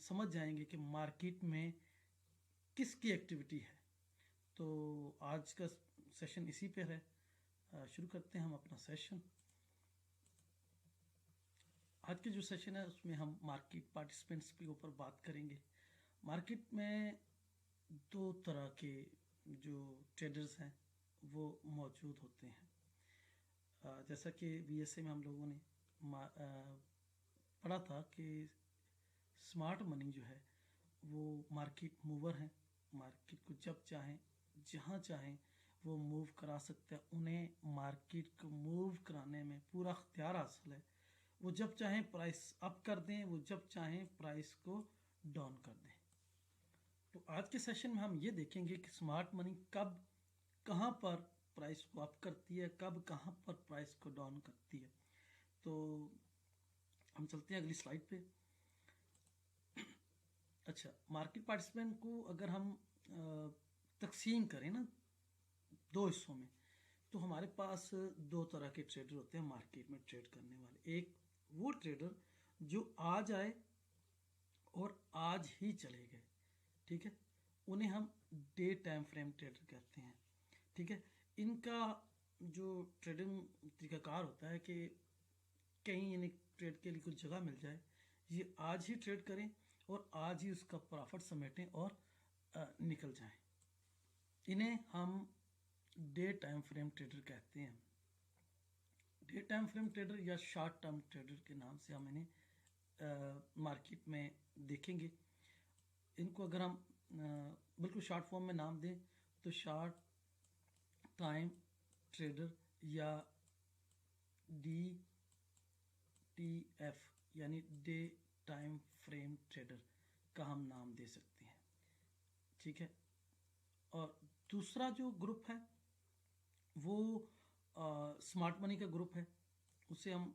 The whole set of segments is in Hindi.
समझ जाएंगे कि मार्केट में किसकी एक्टिविटी है। तो आज का सेशन इसी पे है। शुरू करते हैं हम अपना सेशन। आज के जो सेशन है उसमें हम मार्केट पार्टिसिपेंट्स के ऊपर बात करेंगे। मार्केट में दो तरह के जो ट्रेडर्स हैं वो मौजूद होते हैं। जैसा कि बीएसए में हम लोगों ने पढ़ा था कि स्मार्ट मनी जो है वो मार्केट मूवर हैं। मार्केट को जब चाहें जहाँ चाहें वो मूव करा सकते हैं। उन्हें मार्केट को मूव कराने में पूरा अख्तियार हासिल है। वो जब चाहें प्राइस अप कर दें, वो जब चाहें प्राइस को डाउन कर दें। तो आज के सेशन में हम ये देखेंगे कि स्मार्ट मनी कब कहाँ पर प्राइस को अप करती है, कब कहाँ पर प्राइस को डाउन करती है। तो हम चलते हैं अगली स्लाइड पे। अच्छा, मार्केट पार्टिसिपेंट को अगर हम तकसीम करें ना दो हिस्सों में, तो हमारे पास दो तरह के ट्रेडर होते हैं मार्केट में ट्रेड करने वाले। एक वो ट्रेडर जो आज आए और आज ही चले गए, ठीक है, उन्हें हम डे टाइम फ्रेम ट्रेडर कहते हैं। ठीक है, इनका जो ट्रेडिंग तरीकाकार होता है कि कहीं इन्हें ट्रेड के लिए कुछ जगह मिल जाए, ये आज ही ट्रेड करें और आज ही उसका प्रॉफिट समेटें और निकल जाएं। इन्हें हम डे टाइम फ्रेम ट्रेडर कहते हैं। डे टाइम फ्रेम ट्रेडर या शॉर्ट टर्म ट्रेडर के नाम से हम इन्हें मार्केट में देखेंगे। इनको अगर हम बिल्कुल शॉर्ट फॉर्म में नाम दें तो शॉर्ट टाइम ट्रेडर या DTF यानी डे टाइम फ्रेम ट्रेडर का हम नाम दे सकते हैं। ठीक है, और दूसरा जो ग्रुप है वो स्मार्ट मनी का ग्रुप है। उसे हम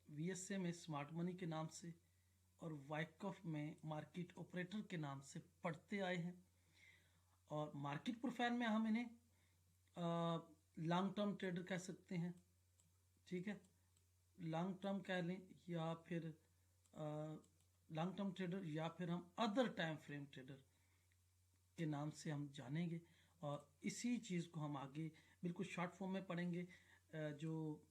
VSA में स्मार्ट मनी के नाम से और वाइकॉफ में मार्केट ऑपरेटर के नाम से पढ़ते आए हैं। और मार्केट प्रोफाइल में हम इन्हें लॉन्ग टर्म ट्रेडर कह सकते हैं। ठीक है, लॉन्ग टर्म कह लें या फिर लॉन्ग टर्म ट्रेडर या फिर हम अदर टाइम फ्रेम ट्रेडर के नाम से हम जानेंगे। और इसी चीज़ को हम आगे बिल्कुल शॉर्ट फॉर्म में पढ़ेंगे। जो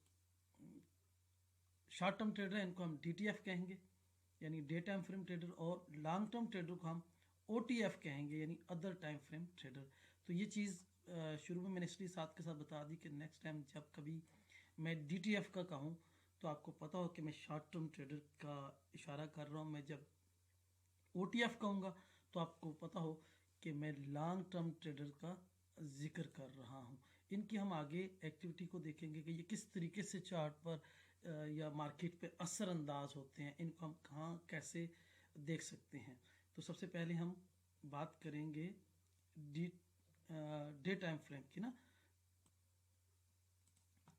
शॉर्ट टर्म ट्रेडर है इनको हम DTF कहेंगे यानी डे टाइम फ्रेम ट्रेडर, और लॉन्ग टर्म ट्रेडर को हम OTF कहेंगे यानी अदर टाइम फ्रेम ट्रेडर। तो ये चीज़ शुरू में मैंने इसलिए साथ के साथ बता दी कि नेक्स्ट टाइम जब कभी मैं DTF का कहूँ तो आपको पता हो कि मैं शॉर्ट टर्म ट्रेडर का इशारा कर रहा हूँ। मैं जब OTF कहूँगा तो आपको पता हो कि मैं लॉन्ग टर्म ट्रेडर का जिक्र कर रहा हूँ। इनकी हम आगे एक्टिविटी को देखेंगे कि ये किस तरीके से चार्ट पर या मार्केट पे असरअंदाज होते हैं, इनको हम कहाँ कैसे देख सकते हैं। तो सबसे पहले हम बात करेंगे डे टाइम फ्रेम की ना।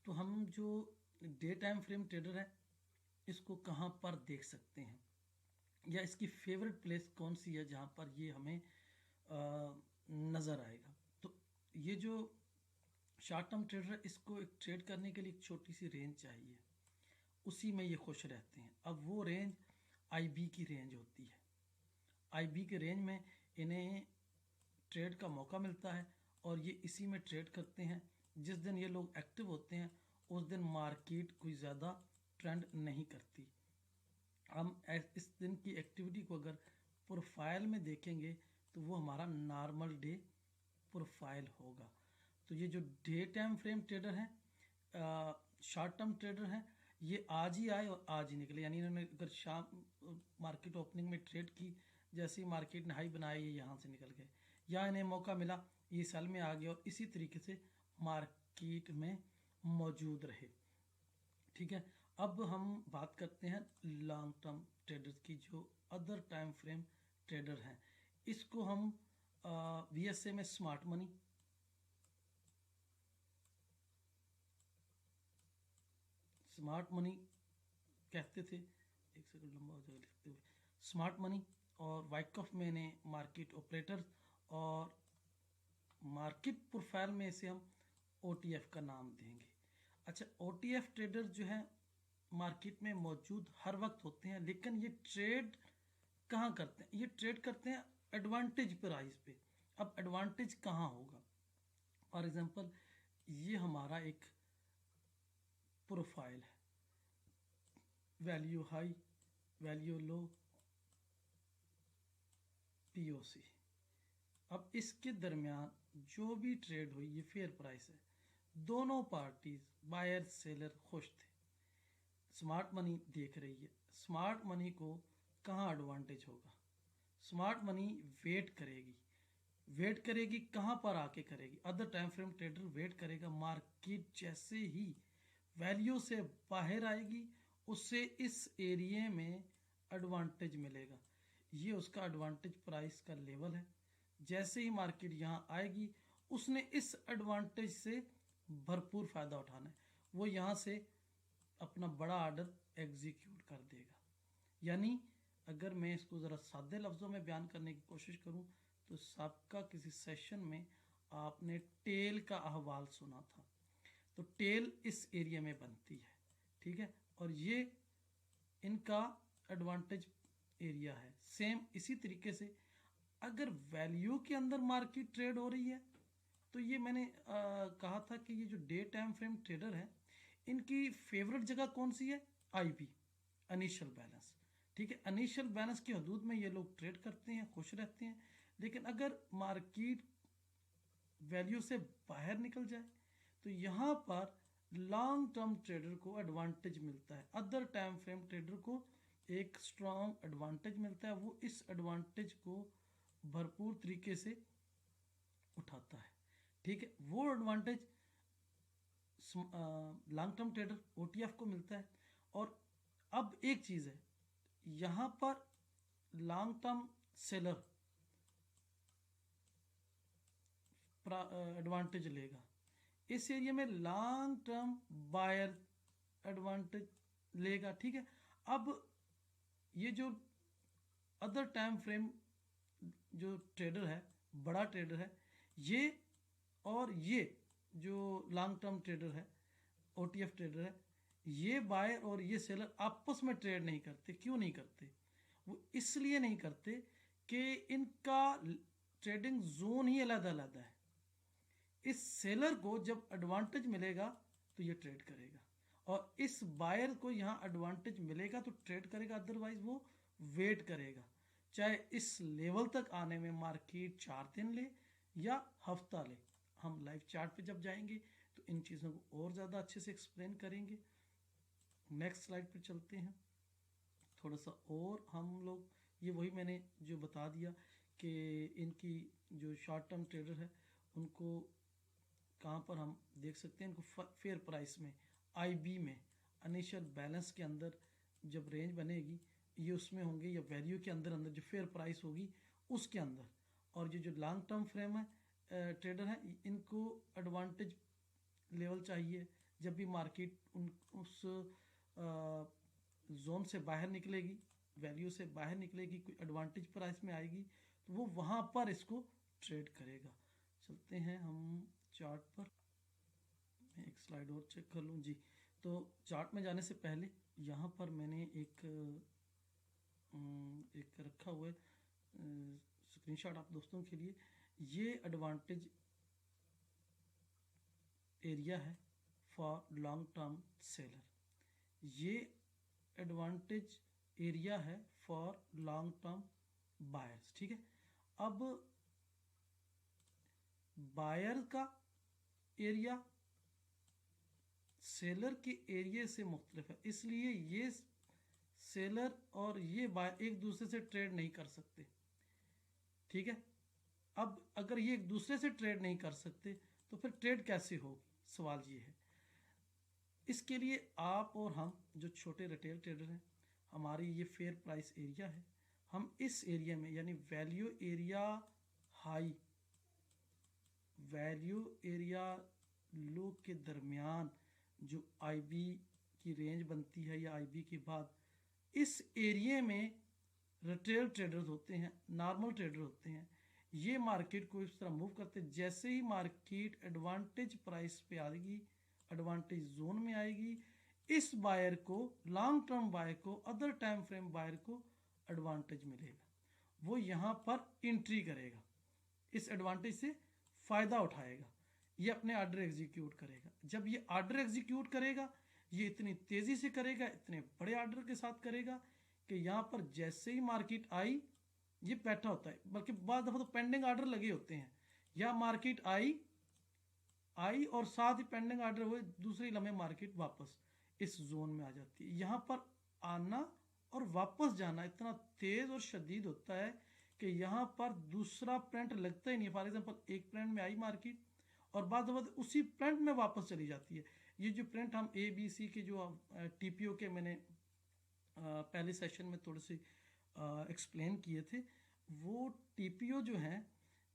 तो हम जो डे टाइम फ्रेम ट्रेडर है इसको कहाँ पर देख सकते हैं या इसकी फेवरेट प्लेस कौन सी है जहाँ पर ये हमें नज़र आएगा। तो ये जो शॉर्ट टर्म ट्रेडर है इसको एक ट्रेड करने के लिए एक छोटी सी रेंज चाहिए, उसी में ये खुश रहते हैं। अब वो रेंज IB की रेंज होती है। IB के रेंज में इन्हें ट्रेड का मौका मिलता है और ये इसी में ट्रेड करते हैं। जिस दिन ये लोग एक्टिव होते हैं उस दिन मार्केट कोई ज़्यादा ट्रेंड नहीं करती। हम इस दिन की एक्टिविटी को अगर प्रोफाइल में देखेंगे तो वो हमारा नॉर्मल डे प्रोफाइल होगा। तो ये जो डे टाइम फ्रेम ट्रेडर हैं, शॉर्ट टर्म ट्रेडर हैं, ये आज ही आए और आज ही निकले। यानी इन्होंने अगर शाम मार्केट ओपनिंग में ट्रेड की, जैसे ही मार्केट ने हाई बनाया ये यहाँ से निकल गए, या इन्हें मौका मिला ये सेल में आ गए और इसी तरीके से मार्केट में मौजूद रहे। ठीक है, अब हम बात करते हैं लॉन्ग टर्म ट्रेडर्स की जो अदर टाइम फ्रेम ट्रेडर हैं। इसको हम VSA में स्मार्ट मनी, कहते थे। एक सेकंड लंबा हो जाएगा लिखते हुए। स्मार्ट मनी और वाइकॉफ में इन्हें मार्केट ऑपरेटर, और मार्केट प्रोफाइल में इसे हम OTF का नाम देंगे। अच्छा, OTF ट्रेडर जो है मार्केट में मौजूद हर वक्त होते हैं, लेकिन ये ट्रेड कहाँ करते हैं, ये ट्रेड करते हैं एडवांटेज प्राइस पे। अब एडवांटेज कहाँ होगा, फॉर एग्जांपल ये हमारा एक प्रोफाइल है, वैल्यू हाई, वैल्यू लो, पीओसी। अब इसके दरमियान जो भी ट्रेड हुई ये फेयर प्राइस है, दोनों पार्टीज बायर सेलर खुश थे। स्मार्ट मनी देख रही है, स्मार्ट मनी को कहाँ एडवांटेज होगा, स्मार्ट मनी वेट करेगी, वेट करेगी कहाँ पर आके करेगी, other time frame trader wait करेगा, मार्केट जैसे ही वैल्यू से बाहर आएगी उससे इस एरिया में एडवांटेज मिलेगा, ये उसका एडवांटेज प्राइस का लेवल है। जैसे ही मार्केट यहाँ आएगी उसने इस एडवांटेज से भरपूर फ़ायदा उठाना है, वो यहाँ से अपना बड़ा ऑर्डर एग्जीक्यूट कर देगा। यानी अगर मैं इसको ज़रा सादे लफ्ज़ों में बयान करने की कोशिश करूँ तो सबका किसी सेशन में आपने टेल का अहवाल सुना था, तो टेल इस एरिया में बनती है, ठीक है, और ये इनका एडवांटेज एरिया है। सेम इसी तरीके से अगर वैल्यू के अंदर मार्केट ट्रेड हो रही है तो ये मैंने कहा था कि ये जो डे टाइम फ्रेम ट्रेडर है इनकी फेवरेट जगह कौन सी है, आईबी, इनिशियल बैलेंस, ठीक है, इनिशियल बैलेंस की हदूद में ये लोग ट्रेड करते हैं, खुश रहते हैं। लेकिन अगर मार्केट वैल्यू से बाहर निकल जाए तो यहाँ पर लॉन्ग टर्म ट्रेडर को एडवांटेज मिलता है, अदर टाइम फ्रेम ट्रेडर को एक स्ट्रॉन्ग एडवांटेज मिलता है, वो इस एडवांटेज को भरपूर तरीके से उठाता है, ठीक है। वो एडवांटेज लॉन्ग टर्म ट्रेडर ओटीएफ को मिलता है। और अब एक चीज़ है, यहाँ पर लॉन्ग टर्म सेलर एडवांटेज लेगा, इस एरिया में लॉन्ग टर्म बायर एडवांटेज लेगा, ठीक है। अब ये जो अदर टाइम फ्रेम जो ट्रेडर है, बड़ा ट्रेडर है, ये और ये जो लॉन्ग टर्म ट्रेडर है, ओटीएफ ट्रेडर है, ये बायर और ये सेलर आपस में ट्रेड नहीं करते। क्यों नहीं करते, वो इसलिए नहीं करते कि इनका ट्रेडिंग जोन ही अलग अलग है। इस सेलर को जब एडवांटेज मिलेगा तो ये ट्रेड करेगा, और इस बायर को यहाँ एडवांटेज मिलेगा तो ट्रेड करेगा, अदरवाइज वो वेट करेगा, चाहे इस लेवल तक आने में मार्केट 4 दिन ले या हफ्ता ले। हम लाइव चार्ट पे जब जाएंगे तो इन चीज़ों को और ज़्यादा अच्छे से एक्सप्लेन करेंगे। नेक्स्ट स्लाइड पे चलते हैं, थोड़ा सा और हम लोग, ये वही मैंने जो बता दिया कि इनकी जो शॉर्ट टर्म ट्रेडर है उनको कहाँ पर हम देख सकते हैं, इनको फेयर प्राइस में, आईबी में, इनिशियल बैलेंस के अंदर जब रेंज बनेगी ये उसमें होंगे, या वैल्यू के अंदर अंदर जो फेयर प्राइस होगी उसके अंदर। और ये जो लॉन्ग टर्म फ्रेम है ट्रेडर है, इनको एडवांटेज लेवल चाहिए, जब भी मार्केट उस जोन से बाहर निकलेगी, वैल्यू से बाहर निकलेगी, कोई एडवांटेज प्राइस में आएगी तो वो वहाँ पर इसको ट्रेड करेगा। चलते हैं हम चार्ट पर, मैं एक स्लाइड और चेक कर लूँ जी। तो चार्ट में जाने से पहले यहाँ पर मैंने एक रखा हुआ है स्क्रीनशॉट आप दोस्तों के लिए। ये एडवांटेज एरिया है फॉर लॉन्ग टर्म सेलर, ये एडवांटेज एरिया है फॉर लॉन्ग टर्म बायर्स, ठीक है। अब बायर का एरिया सेलर के एरिया से मुख्तलिफ है, इसलिए ये सेलर और ये बायर एक दूसरे से ट्रेड नहीं कर सकते, ठीक है। अब अगर ये एक दूसरे से ट्रेड नहीं कर सकते तो फिर ट्रेड कैसे होगी, सवाल ये है। इसके लिए आप और हम जो छोटे रिटेल ट्रेडर हैं, हमारी ये फेयर प्राइस एरिया है, हम इस एरिया में यानी value area high, value area low के दरमियान जो आईबी की रेंज बनती है या आईबी के बाद, इस एरिया में रिटेल ट्रेडर्स होते हैं, नॉर्मल ट्रेडर होते हैं, ये मार्केट को इस तरह मूव करते हैं। जैसे ही मार्केट एडवांटेज प्राइस पे आएगी, एडवांटेज जोन में आएगी, इस बायर को, लॉन्ग टर्म बायर को, अदर टाइम फ्रेम बायर को एडवांटेज मिलेगा, वो यहाँ पर एंट्री करेगा, इस एडवांटेज से फ़ायदा उठाएगा, ये अपने ऑर्डर एग्जीक्यूट करेगा। जब ये ऑर्डर एग्जीक्यूट करेगा, ये इतनी तेज़ी से करेगा, इतने बड़े ऑर्डर के साथ करेगा कि यहाँ पर जैसे ही मार्केट आई ये बैठा होता है, बल्कि बाद दफ़ा तो पेंडिंग ऑर्डर लगे होते हैं, या मार्केट आई और साथ ही पेंडिंग ऑर्डर हुए, दूसरे लम्हे मार्केट वापस इस जोन में आ जाती है। यहाँ पर आना और वापस जाना इतना तेज़ और शदीद होता है कि यहाँ पर दूसरा प्रिंट लगता ही नहीं। फॉर एग्जांपल एक प्रिंट में आई मार्केट और बाद उसी प्रिंट में वापस चली जाती है। ये जो प्रिंट हम ABC के जो TPO के मैंने पहले सेशन में थोड़े से एक्सप्लेन किए थे, वो TPO जो हैं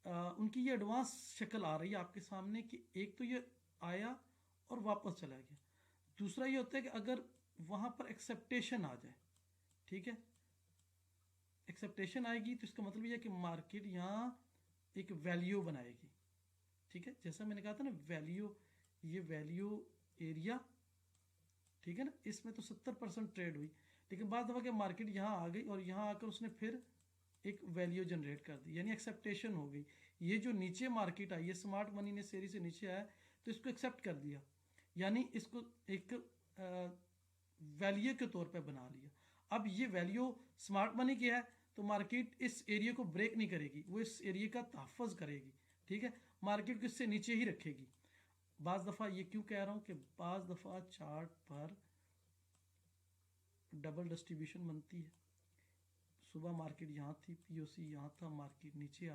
उनकी ये एडवांस शक्ल आ रही है आपके सामने कि एक तो ये आया और वापस चला गया, दूसरा ये होता है कि अगर वहाँ पर एक्सेप्टेशन आ जाए, ठीक है, एक्सेप्टेशन आएगी तो इसका मतलब ये है कि मार्केट यहाँ एक वैल्यू बनाएगी, ठीक है, जैसा मैंने कहा था ना वैल्यू, ये वैल्यू एरिया, ठीक है ना, इसमें तो 70% ट्रेड हुई, लेकिन बाद दफ़ा कि मार्केट यहाँ आ गई और यहाँ आकर उसने फिर एक वैल्यू जनरेट कर दी, यानी एक्सेप्टेशन हो गई। ये जो नीचे मार्केट आई है, स्मार्ट मनी ने सीरीज से नीचे आया तो इसको एक्सेप्ट कर दिया, यानी इसको एक वैल्यू के तौर पे बना लिया। अब ये वैल्यू स्मार्ट मनी की है तो मार्केट इस एरिया को ब्रेक नहीं करेगी, वो इस एरिया का तहफ़्फ़ुज़ करेगी, ठीक है, मार्केट को इससे नीचे ही रखेगी। बाज़ दफ़ा ये क्यों कह रहा हूँ कि बाज़ दफ़ा चार्ट पर डबल डिस्ट्रीब्यूशन बनती है। सुबह मार्केट यहाँ थी, POC यहाँ था, मार्केट नीचे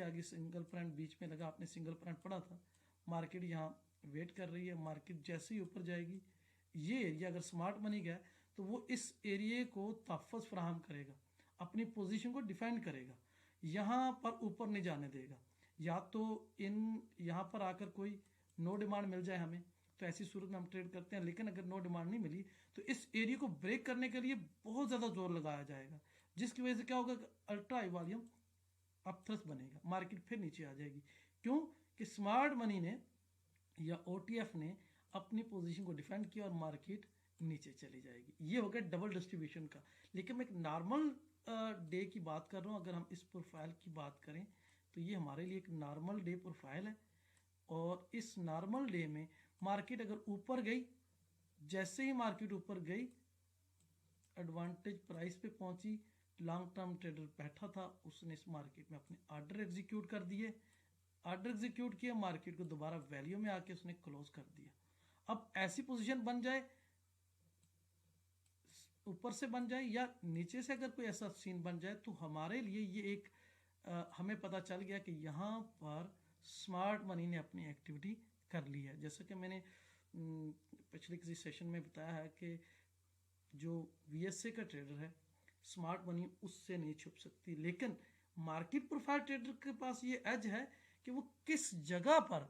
आ गई, सिंगल प्रिंट बीच में लगा, आपने सिंगल प्रिंट पढ़ा था, मार्केट यहाँ वेट कर रही है, मार्केट जैसे ही ऊपर जाएगी, ये एरिया अगर स्मार्ट मनी गया तो वो इस एरिया को तहफ़्फ़ुज़ फराहम करेगा, अपनी पोजीशन को डिफाइन करेगा, यहाँ पर ऊपर नहीं जाने देगा। या तो यहाँ पर आकर कोई नो डिमांड मिल जाए हमें, तो ऐसी सूरत में हम ट्रेड करते हैं, लेकिन अगर नो डिमांड नहीं मिली तो इस एरिया को ब्रेक करने के लिए बहुत ज़्यादा जोर लगाया जाएगा, जिसकी वजह से क्या होगा, अल्ट्रा हाई वॉल्यूम अपथ्रस्ट बनेगा, मार्केट फिर नीचे आ जाएगी। क्यों कि स्मार्ट मनी ने या OTF ने अपनी पोजीशन को डिफेंड किया और मार्केट नीचे चली जाएगी। ये हो गया डबल डिस्ट्रीब्यूशन का। लेकिन मैं एक नॉर्मल डे की बात कर रहा हूँ, अगर हम इस प्रोफाइल की बात करें तो ये हमारे लिए एक नॉर्मल डे प्रोफाइल है, और इस नॉर्मल डे में मार्केट अगर ऊपर गई, जैसे ही मार्केट ऊपर गई एडवांटेज प्राइस पे पहुंची, लॉन्ग टर्म ट्रेडर बैठा था, उसने इस मार्केट में अपने ऑर्डर एग्जीक्यूट कर दिए, ऑर्डर एग्जीक्यूट किया, मार्केट को दोबारा वैल्यू में आके उसने क्लोज कर दिया। अब ऐसी पोजीशन बन जाए, ऊपर से बन जाए या नीचे से अगर कोई ऐसा सीन बन जाए, तो हमारे लिए ये एक हमें पता चल गया कि यहाँ पर स्मार्ट मनी ने अपनी एक्टिविटी कर ली है। जैसा कि मैंने पिछले किसी सेशन में बताया है कि जो VSA का ट्रेडर है, स्मार्ट मनी उससे नहीं छुप सकती, लेकिन मार्केट प्रोफाइल ट्रेडर के पास ये एज है कि वो किस जगह पर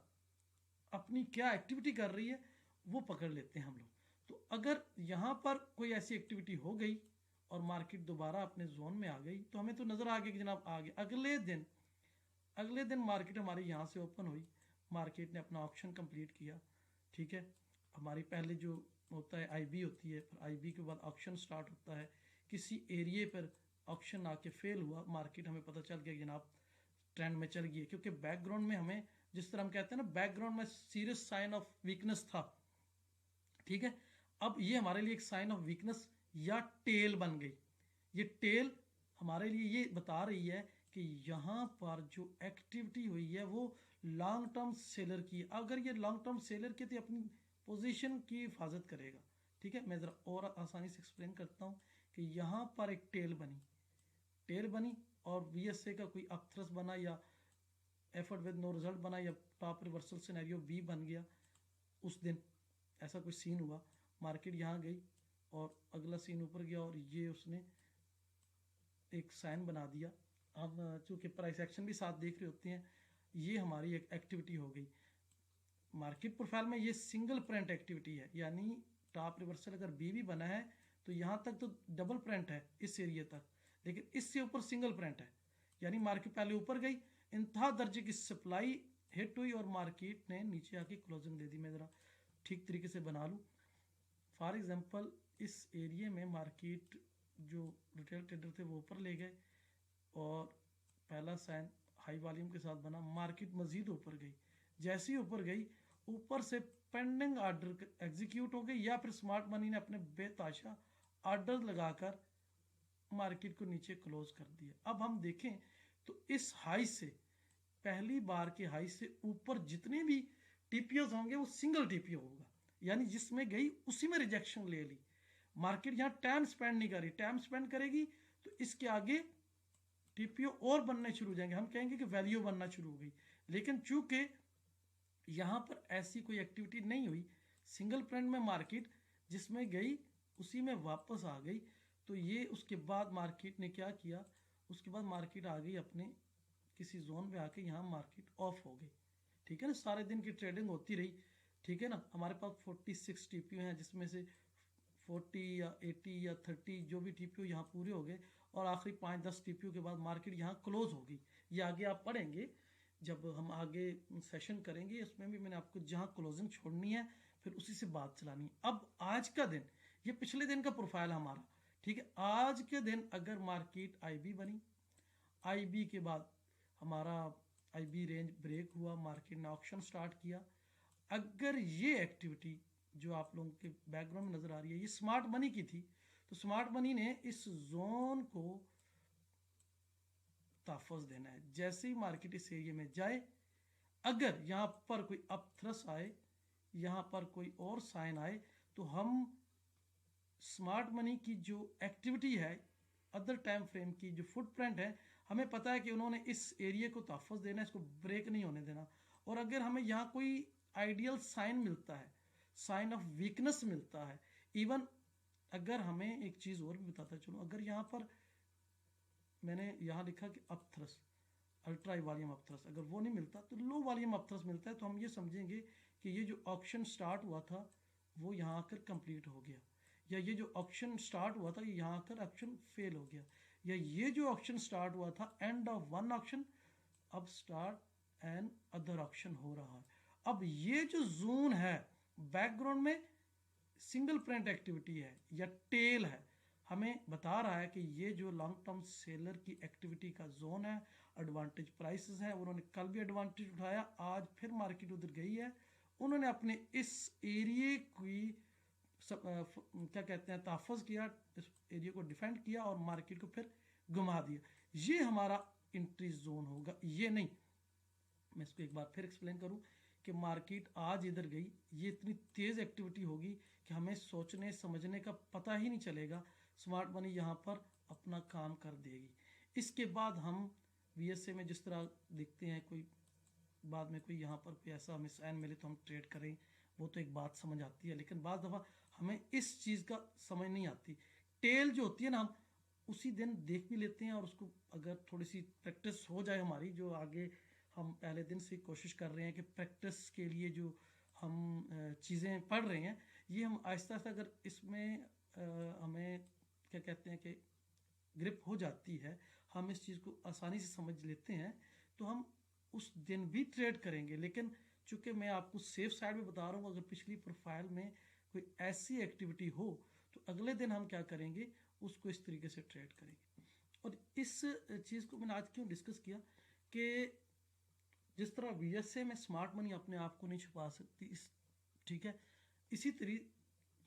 अपनी क्या एक्टिविटी कर रही है वो पकड़ लेते हैं हम लोग। तो अगर यहाँ पर कोई ऐसी एक्टिविटी हो गई और मार्केट दोबारा अपने जोन में आ गई, तो हमें तो नज़र आ गया कि जनाब आ गया। अगले दिन मार्केट हमारी यहाँ से ओपन हुई, मार्केट ने अपना ऑप्शन कंप्लीट किया, ठीक है, हमारी पहले जो होता है IB होती है, फिर IB के बाद ऑप्शन स्टार्ट होता है, किसी एरिए पर ऑप्शन आके फेल हुआ, मार्केट हमें पता चल गया कि जनाब ट्रेंड में चल गई है, क्योंकि बैकग्राउंड में हमें, जिस तरह हम कहते हैं ना, बैकग्राउंड में सीरियस साइन ऑफ वीकनेस था, ठीक है। अब ये हमारे लिए एक साइन ऑफ वीकनेस या टेल बन गई। ये टेल हमारे लिए ये बता रही है कि यहाँ पर जो एक्टिविटी हुई है वो लॉन्ग टर्म सेलर की। अगर ये लॉन्ग टर्म सेलर की तो अपनी पोजीशन की हिफाजत करेगा, ठीक है। मैं ज़रा और आसानी से एक्सप्लेन करता हूँ कि यहाँ पर एक टेल बनी और VSA का कोई अपथ्रस्ट बना या एफर्ट विद नो रिजल्ट बना या टॉप रिवर्सल सिनेरियो V बन गया, उस दिन ऐसा कोई सीन हुआ, मार्केट यहाँ गई और अगला सीन ऊपर गया और ये उसने एक साइन बना दिया। हम चूँकि प्राइस एक्शन भी साथ देख रहे होते हैं, ये हमारी एक एक्टिविटी हो गई। मार्केट प्रोफाइल में ये सिंगल प्रिंट एक्टिविटी है, यानी टॉप रिवर्सल अगर B भी बना है तो यहाँ तक तो डबल प्रिंट है इस एरिया तक, लेकिन इससे ऊपर सिंगल प्रिंट है, यानी मार्केट पहले ऊपर गई, इंतहा दर्जे की सप्लाई हिट हुई और मार्केट ने नीचे आके क्लोजिंग दे दी। मैं ज़रा ठीक तरीके से बना लूँ। फॉर एग्जांपल इस एरिया में मार्केट जो रिटेल ट्रेडर थे वो ऊपर ले गए और पहला साइन हाई वॉल्यूम के साथ बना, मार्केट मजीद ऊपर गई। जैसे ही ऊपर गई, ऊपर से पेंडिंग ऑर्डर एग्जीक्यूट हो गए या फिर स्मार्ट मनी ने अपने बेताशा ऑर्डर लगाकर मार्केट को नीचे क्लोज कर दिया। अब हम देखें तो इस हाई से, पहली बार के हाई से ऊपर जितने भी टीपीओ होंगे वो सिंगल टीपीओ होगा, यानी जिसमें गई उसी में रिजेक्शन ले ली। मार्केट यहाँ टाइम स्पेंड नहीं करी, टाइम स्पेंड करेगी तो इसके आगे टीपीओ और बनने शुरू हो जाएंगे, हम कहेंगे कि वैल्यू बनना शुरू हो गई। लेकिन चूंकि यहाँ पर ऐसी कोई एक्टिविटी नहीं हुई, सिंगल प्रिंट में मार्केट जिसमें गई उसी में वापस आ गई, तो ये उसके बाद मार्केट ने क्या किया, उसके बाद मार्केट आ गई अपने किसी जोन में आके, यहाँ मार्केट ऑफ हो गई। ठीक है ना, सारे दिन की ट्रेडिंग होती रही। ठीक है ना, हमारे पास 46 टीपीओ हैं, जिसमें से 40 या 80 या 30 जो भी टीपीओ यहाँ पूरे हो गए, और आखिरी 5-10 टीपीओ के बाद मार्केट यहाँ क्लोज होगी। ये आगे आप पढ़ेंगे जब हम आगे सेशन करेंगे, इसमें भी मैंने आपको जहाँ क्लोजिंग छोड़नी है फिर उसी से बात चलानी है। अब आज का दिन, ये पिछले दिन का प्रोफाइल हमारा, ठीक है। आज के दिन अगर मार्केट आईबी बनी, आईबी के बाद हमारा आईबी रेंज ब्रेक हुआ, मार्केट ने ऑक्शन स्टार्ट किया, अगर ये एक्टिविटी जो आप लोगों के बैकग्राउंड में नजर आ रही है ये स्मार्ट मनी की थी, तो स्मार्ट मनी ने इस जोन को तहफ़्फ़ुज़ देना है। जैसे ही मार्केट इस एरिया में जाए, अगर यहाँ पर कोई अपथ्रस आए, यहाँ पर कोई और साइन आए, तो हम स्मार्ट मनी की जो एक्टिविटी है, अदर टाइम फ्रेम की जो फुटप्रिंट है, हमें पता है कि उन्होंने इस एरिया को तहफ़्फ़ुज़ देना है, इसको ब्रेक नहीं होने देना। और अगर हमें यहाँ कोई आइडियल साइन मिलता है, साइन ऑफ वीकनेस मिलता है, इवन अगर हमें एक चीज़ और भी बताता चलो, अगर यहाँ पर मैंने यहाँ लिखा कि अपथ्रस, अल्ट्रा वॉल्यूम अपथ्रस, अगर वो नहीं मिलता तो लो वॉल्यूम अपथ्रस मिलता है, तो हम ये समझेंगे कि ये जो ऑक्शन स्टार्ट हुआ था वो यहाँ आकर कंप्लीट हो गया, या ये जो ऑक्शन स्टार्ट हुआ था ये यहाँ आकर ऑक्शन फेल हो गया, या ये जो ऑक्शन स्टार्ट हुआ था एंड ऑफ वन ऑक्शन, अब स्टार्ट एंड अदर ऑक्शन हो रहा है। अब ये जो जोन है बैकग्राउंड में सिंगल प्रिंट एक्टिविटी है या टेल है, हमें बता रहा है कि ये जो लॉन्ग टर्म सेलर की एक्टिविटी का जोन है, एडवांटेज प्राइसेस हैं, उन्होंने कल भी एडवांटेज उठाया, आज फिर मार्केट उधर गई है, उन्होंने अपने इस एरिया की क्या कहते हैं तहफ़्फ़ुज़ किया, इस एरिया को डिफेंड किया और मार्केट को फिर घुमा दिया। ये हमारा इंट्री जोन होगा। ये नहीं, मैं इसको एक बार फिर एक्सप्लेन करूं कि मार्केट आज इधर गई, ये इतनी तेज़ एक्टिविटी होगी कि हमें सोचने समझने का पता ही नहीं चलेगा, स्मार्ट मनी यहाँ पर अपना काम कर देगी। इसके बाद हम वीएसए में जिस तरह देखते हैं, कोई बाद में कोई यहाँ पर कोई ऐसा हमें साइन मिले तो हम ट्रेड करें, वो तो एक बात समझ आती है, लेकिन बाद दफ़ा हमें इस चीज़ का समझ नहीं आती। टेल जो होती है ना, हम उसी दिन देख भी लेते हैं, और उसको अगर थोड़ी सी प्रैक्टिस हो जाए हमारी, जो आगे हम पहले दिन से कोशिश कर रहे हैं कि प्रैक्टिस के लिए जो हम चीज़ें पढ़ रहे हैं, ये हम आहिस्ता आहिस्ता अगर इसमें हमें क्या कहते हैं कि ग्रिप हो जाती है, हम इस चीज़ को आसानी से समझ लेते हैं, तो हम उस दिन भी ट्रेड करेंगे। लेकिन चूंकि मैं आपको सेफ साइड में बता रहा हूँ, अगर पिछली प्रोफाइल में कोई ऐसी एक्टिविटी हो तो अगले दिन हम क्या करेंगे, उसको इस तरीके से ट्रेड करेंगे। और इस चीज़ को मैंने आज क्यों डिस्कस किया कि जिस तरह वीएसए में स्मार्ट मनी अपने आप को नहीं छुपा सकती, ठीक है, इसी तरह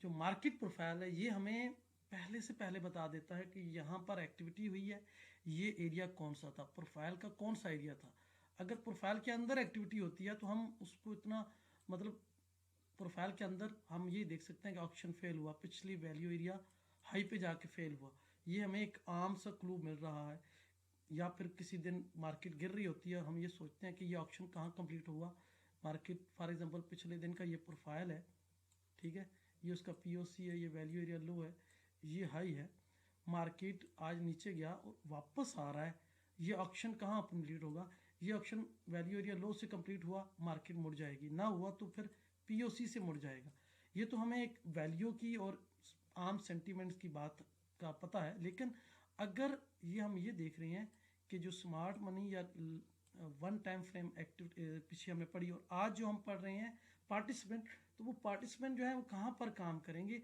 जो मार्केट प्रोफाइल है ये हमें पहले से पहले बता देता है कि यहाँ पर एक्टिविटी हुई है, ये एरिया कौन सा था, प्रोफाइल का कौन सा एरिया था। अगर प्रोफाइल के अंदर एक्टिविटी होती है तो हम उसको इतना, मतलब प्रोफाइल के अंदर हम ये देख सकते हैं कि ऑप्शन फेल हुआ, पिछली वैल्यू एरिया हाई पे जाके फेल हुआ, ये हमें एक आम सा क्लू मिल रहा है। या फिर किसी दिन मार्केट गिर रही होती है, हम ये सोचते हैं कि ये ऑप्शन कहाँ कंप्लीट हुआ, मार्केट फॉर एग्जांपल पिछले दिन का ये प्रोफाइल है, ठीक है, ये उसका पीओसी है, ये वैल्यू एरिया लो है, ये हाई है, मार्केट आज नीचे गया और वापस आ रहा है, ये ऑप्शन कहाँ कंप्लीट होगा, ये ऑप्शन वैल्यू एरिया लो से कंप्लीट हुआ, मार्केट मुड़ जाएगी, ना हुआ तो फिर पीओसी से मुड़ जाएगा। ये तो हमें एक वैल्यू की और आम सेंटीमेंट्स की बात का पता है, लेकिन अगर ये हम ये देख रहे हैं कि जो स्मार्ट मनी या वन टाइम फ्रेम एक्टिविटी पीछे हमने पढ़ी और आज जो हम पढ़ रहे हैं पार्टिसिपेंट, तो वो पार्टिसिपेंट जो है वो कहाँ पर काम करेंगे,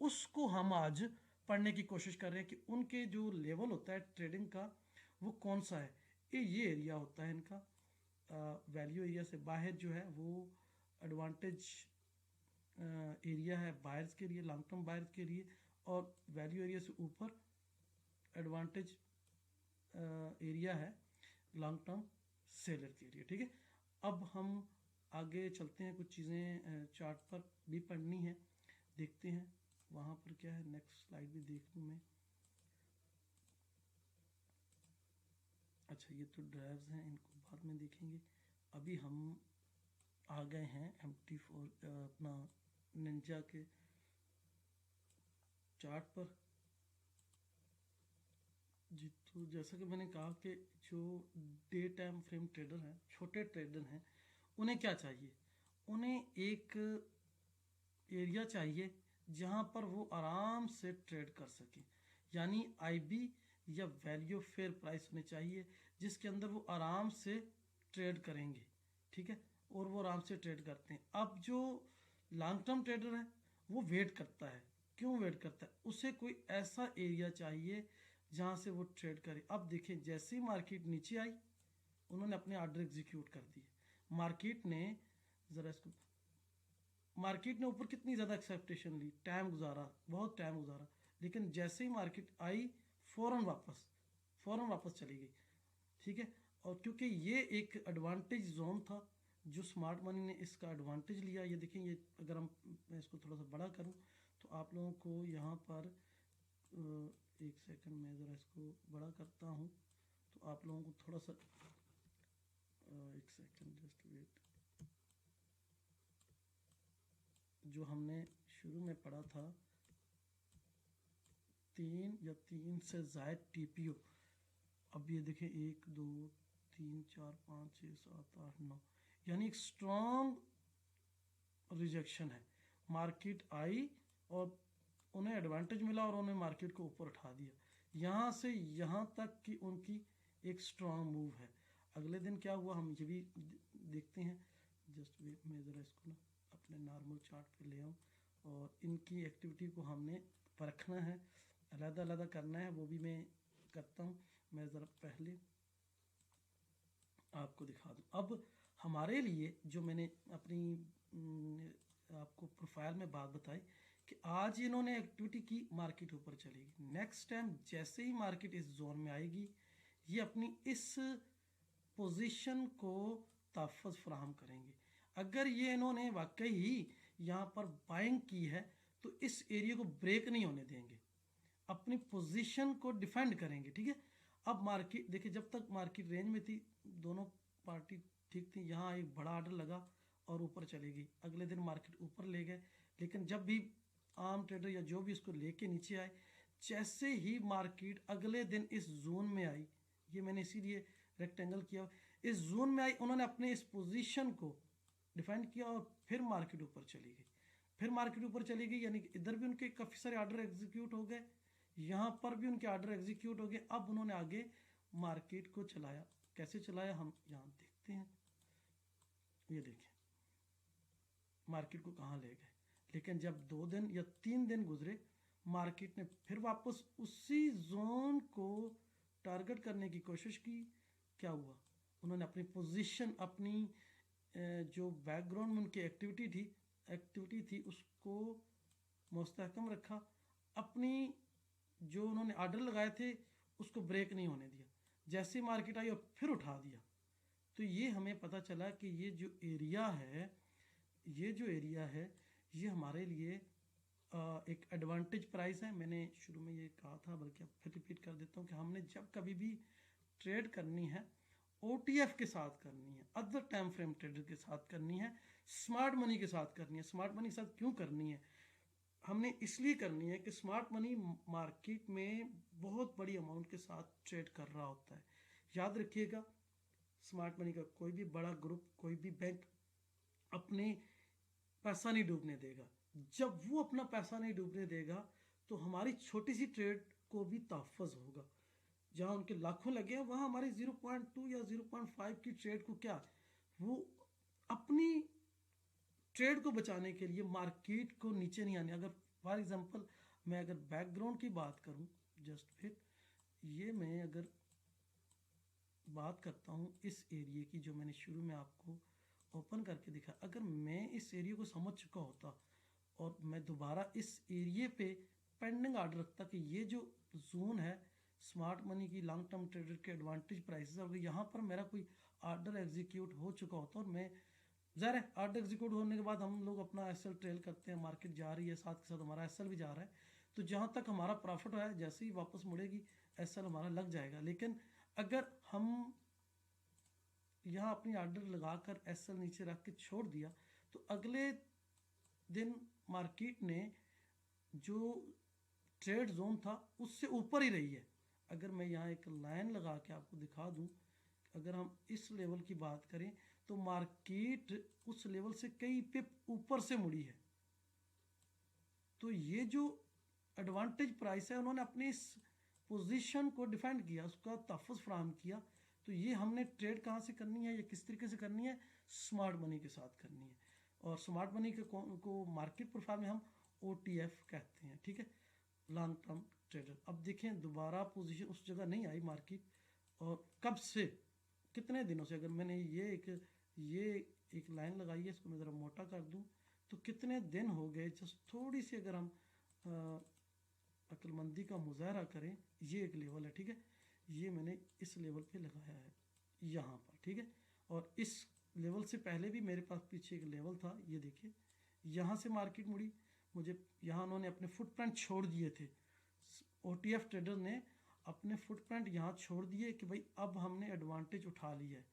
उसको हम आज पढ़ने की कोशिश कर रहे हैं कि उनके जो लेवल होता है ट्रेडिंग का वो कौन सा है। ये एरिया होता है इनका, वैल्यू एरिया से बाहर जो है वो एडवांटेज एरिया है बायर्स के लिए, लॉन्ग टर्म बायर्स के लिए, और वैल्यू एरिया से ऊपर एडवांटेज एरिया है लॉन्ग टर्म सेलर के लिए। ठीक है, अब हम आगे चलते हैं, कुछ चीज़ें चार्ट पर भी पढ़नी है, देखते हैं वहाँ पर क्या है। नेक्स्ट स्लाइड भी देख लूँ मैं। अच्छा, ये तो ड्राइव्स हैं, इनको बाद में देखेंगे। अभी हम आ गए हैं MT4 अपना निंजा के चार्ट पर जी। तो जैसा कि मैंने कहा कि जो डे टाइम फ्रेम ट्रेडर हैं, छोटे ट्रेडर हैं, उन्हें क्या चाहिए, उन्हें एक एरिया चाहिए जहां पर वो आराम से ट्रेड कर सकें, यानी IB या वैल्यू फेयर प्राइस होनी चाहिए जिसके अंदर वो आराम से ट्रेड करेंगे। ठीक है, और वो आराम से ट्रेड करते हैं। अब जो लॉन्ग टर्म ट्रेडर है वो वेट करता है। क्यों वेट करता है? उसे कोई ऐसा एरिया चाहिए जहां से वो ट्रेड करे। अब देखिए, जैसे ही मार्केट नीचे आई उन्होंने अपने ऑर्डर एग्जीक्यूट कर दिए। मार्केट ने ज़रा इसको, मार्केट ने ऊपर कितनी ज़्यादा एक्सेप्टेशन ली, टाइम गुजारा, बहुत टाइम गुजारा, लेकिन जैसे ही मार्केट आई फ़ौरन वापस चली गई। ठीक है, और क्योंकि ये एक एडवांटेज जोन था जो स्मार्ट मनी ने इसका एडवांटेज लिया। ये देखें, ये अगर मैं इसको थोड़ा सा बड़ा करूं तो आप लोगों को यहाँ पर एक सेकंड में ज़रा इसको बड़ा करता हूँ तो आप लोगों को थोड़ा सा एक सेकंड जस्ट वेट। जो हमने शुरू में पढ़ा था 3 या 3 से ज़ायद TPO, अब ये देखें 1 2 3 4 5 6 7 8 9, यानी एक स्ट्रॉन्ग रिजेक्शन है। मार्केट आई और उन्हें एडवांटेज मिला और उन्हें मार्केट को ऊपर उठा दिया, यहाँ से यहाँ तक कि उनकी एक स्ट्रॉन्ग मूव है। अगले दिन क्या हुआ हम ये भी देखते हैं। जस्ट वेट, मैं ज़रा इसको ना अपने नॉर्मल चार्ट पे ले आऊँ और इनकी एक्टिविटी को हमने परखना है, अलग अलग करना है, वो भी मैं करता हूँ। मैं ज़रा पहले आपको दिखा दूँ। अब हमारे लिए जो मैंने अपनी आपको प्रोफाइल में बात बताई कि आज इन्होंने एक्टिविटी की, मार्केट ऊपर चलेगी। नेक्स्ट टाइम जैसे ही मार्केट इस जोन में आएगी ये अपनी इस पोजीशन को तहफ़्फ़ुज़ फराहम करेंगे। अगर ये इन्होंने वाकई ही यहाँ पर बाइंग की है तो इस एरिया को ब्रेक नहीं होने देंगे, अपनी पोजीशन को डिफेंड करेंगे। ठीक है, अब मार्केट देखिए, जब तक मार्केट रेंज में थी दोनों पार्टी ठीक थी, यहाँ एक बड़ा ऑर्डर लगा और ऊपर चली गई। अगले दिन मार्केट ऊपर ले गए, लेकिन जब भी आम ट्रेडर या जो भी इसको लेके नीचे आए, जैसे ही मार्केट अगले दिन इस जोन में आई, ये मैंने इसीलिए रेक्टेंगल किया, इस जोन में आई, उन्होंने अपने इस पोजीशन को डिफेंड किया और फिर मार्केट ऊपर चली गई। फिर मार्केट ऊपर चली गई, यानी कि इधर भी उनके काफ़ी सारे ऑर्डर एग्जीक्यूट हो गए, यहाँ पर भी उनके ऑर्डर एग्जीक्यूट हो गए। अब उन्होंने आगे मार्केट को चलाया। कैसे चलाया हम यहाँ देखते हैं। ये देखें मार्केट को कहाँ ले गए, लेकिन जब 2 दिन या 3 दिन गुजरे मार्केट ने फिर वापस उसी जोन को टारगेट करने की कोशिश की। क्या हुआ, उन्होंने अपनी पोजीशन, अपनी जो बैकग्राउंड में उनकी एक्टिविटी थी उसको मुस्तहकम रखा, अपनी जो उन्होंने ऑर्डर लगाए थे उसको ब्रेक नहीं होने दिया। जैसे मार्केट आई और फिर उठा दिया। तो ये हमें पता चला कि ये जो एरिया है ये हमारे लिए एक एडवांटेज प्राइस है। मैंने शुरू में ये कहा था, बल्कि अब फिर रिपीट कर देता हूँ कि हमने जब कभी भी ट्रेड करनी है OTF के साथ करनी है, अदर टाइम फ्रेम ट्रेडर के साथ करनी है, स्मार्ट मनी के साथ करनी है। स्मार्ट मनी के साथ क्यों करनी है? हमने इसलिए करनी है कि स्मार्ट मनी मार्केट में बहुत बड़ी अमाउंट के साथ ट्रेड कर रहा होता है। याद रखिएगा, स्मार्ट मनी का कोई भी बड़ा ग्रुप, कोई भी बैंक अपने पैसा नहीं डूबने देगा। जब वो अपना पैसा नहीं डूबने देगा तो हमारी छोटी सी ट्रेड को भी तहफ़्फ़ुज़ होगा। जहाँ उनके लाखों लगे हैं वहाँ हमारी 0.2 या 0.5 की ट्रेड को क्या, वो अपनी ट्रेड को बचाने के लिए मार्केट को नीचे नहीं आने। अगर फॉर एग्जांपल मैं अगर बैकग्राउंड की बात करूं, जस्ट फिर ये मैं अगर बात करता हूं इस एरिया की जो मैंने शुरू में आपको ओपन करके दिखा, अगर मैं इस एरिया को समझ चुका होता और मैं दोबारा इस एरिया पे पेंडिंग आर्डर रखता कि ये जो जोन है स्मार्ट मनी की लॉन्ग टर्म ट्रेडर के एडवांटेज प्राइसेस, अगर यहाँ पर मेरा कोई आर्डर एग्जीक्यूट हो चुका होता और मैं ज़ाहिर है आर्डर एग्जीक्यूट होने के बाद हम लोग अपना एसएल ट्रेल करते हैं, मार्केट जा रही है साथ के साथ हमारा एसएल भी जा रहा है, तो जहाँ तक हमारा प्रॉफिट है जैसे ही वापस मुड़ेगी एसएल हमारा लग जाएगा। लेकिन अगर हम यहाँ अपनी आर्डर लगाकर एसएल नीचे रख के छोड़ दिया तो अगले दिन मार्केट ने जो ट्रेड जोन था उससे ऊपर ही रही है। अगर मैं यहाँ एक लाइन लगा के आपको दिखा दूँ, अगर हम इस लेवल की बात करें तो मार्केट उस लेवल से कई पिप ऊपर से मुड़ी है। तो ये जो एडवांटेज प्राइस है उन्होंने अपनी इस पोजीशन को डिफेंड किया, उसका तहफ़्फ़ुज़ फराहम किया। तो ये हमने ट्रेड कहाँ से करनी है या किस तरीके से करनी है, स्मार्ट मनी के साथ करनी है। और स्मार्ट मनी के को मार्केट प्रोफाइल में हम OTF कहते हैं, ठीक है, लॉन्ग टर्म ट्रेडर। अब देखें दोबारा पोजीशन उस जगह नहीं आई मार्केट, और कब से, कितने दिनों से, अगर मैंने ये एक लाइन लगाई है, इसको मैं ज़रा मोटा कर दूं तो कितने दिन हो गए, जस्ट थोड़ी सी अगर हम अक्लमंदी का मुजाहरा करें, ये एक लेवल है, ठीक है, ये मैंने इस लेवल पे लगाया है यहाँ पर, ठीक है, और इस लेवल से पहले भी मेरे पास पीछे एक लेवल था, ये देखिए यहाँ से मार्केट मुड़ी, मुझे यहाँ उन्होंने अपने फुटप्रिंट छोड़ दिए थे, OTF ट्रेडर ने अपने फुटप्रिंट यहाँ छोड़ दिए कि भाई अब हमने एडवांटेज उठा लिया है,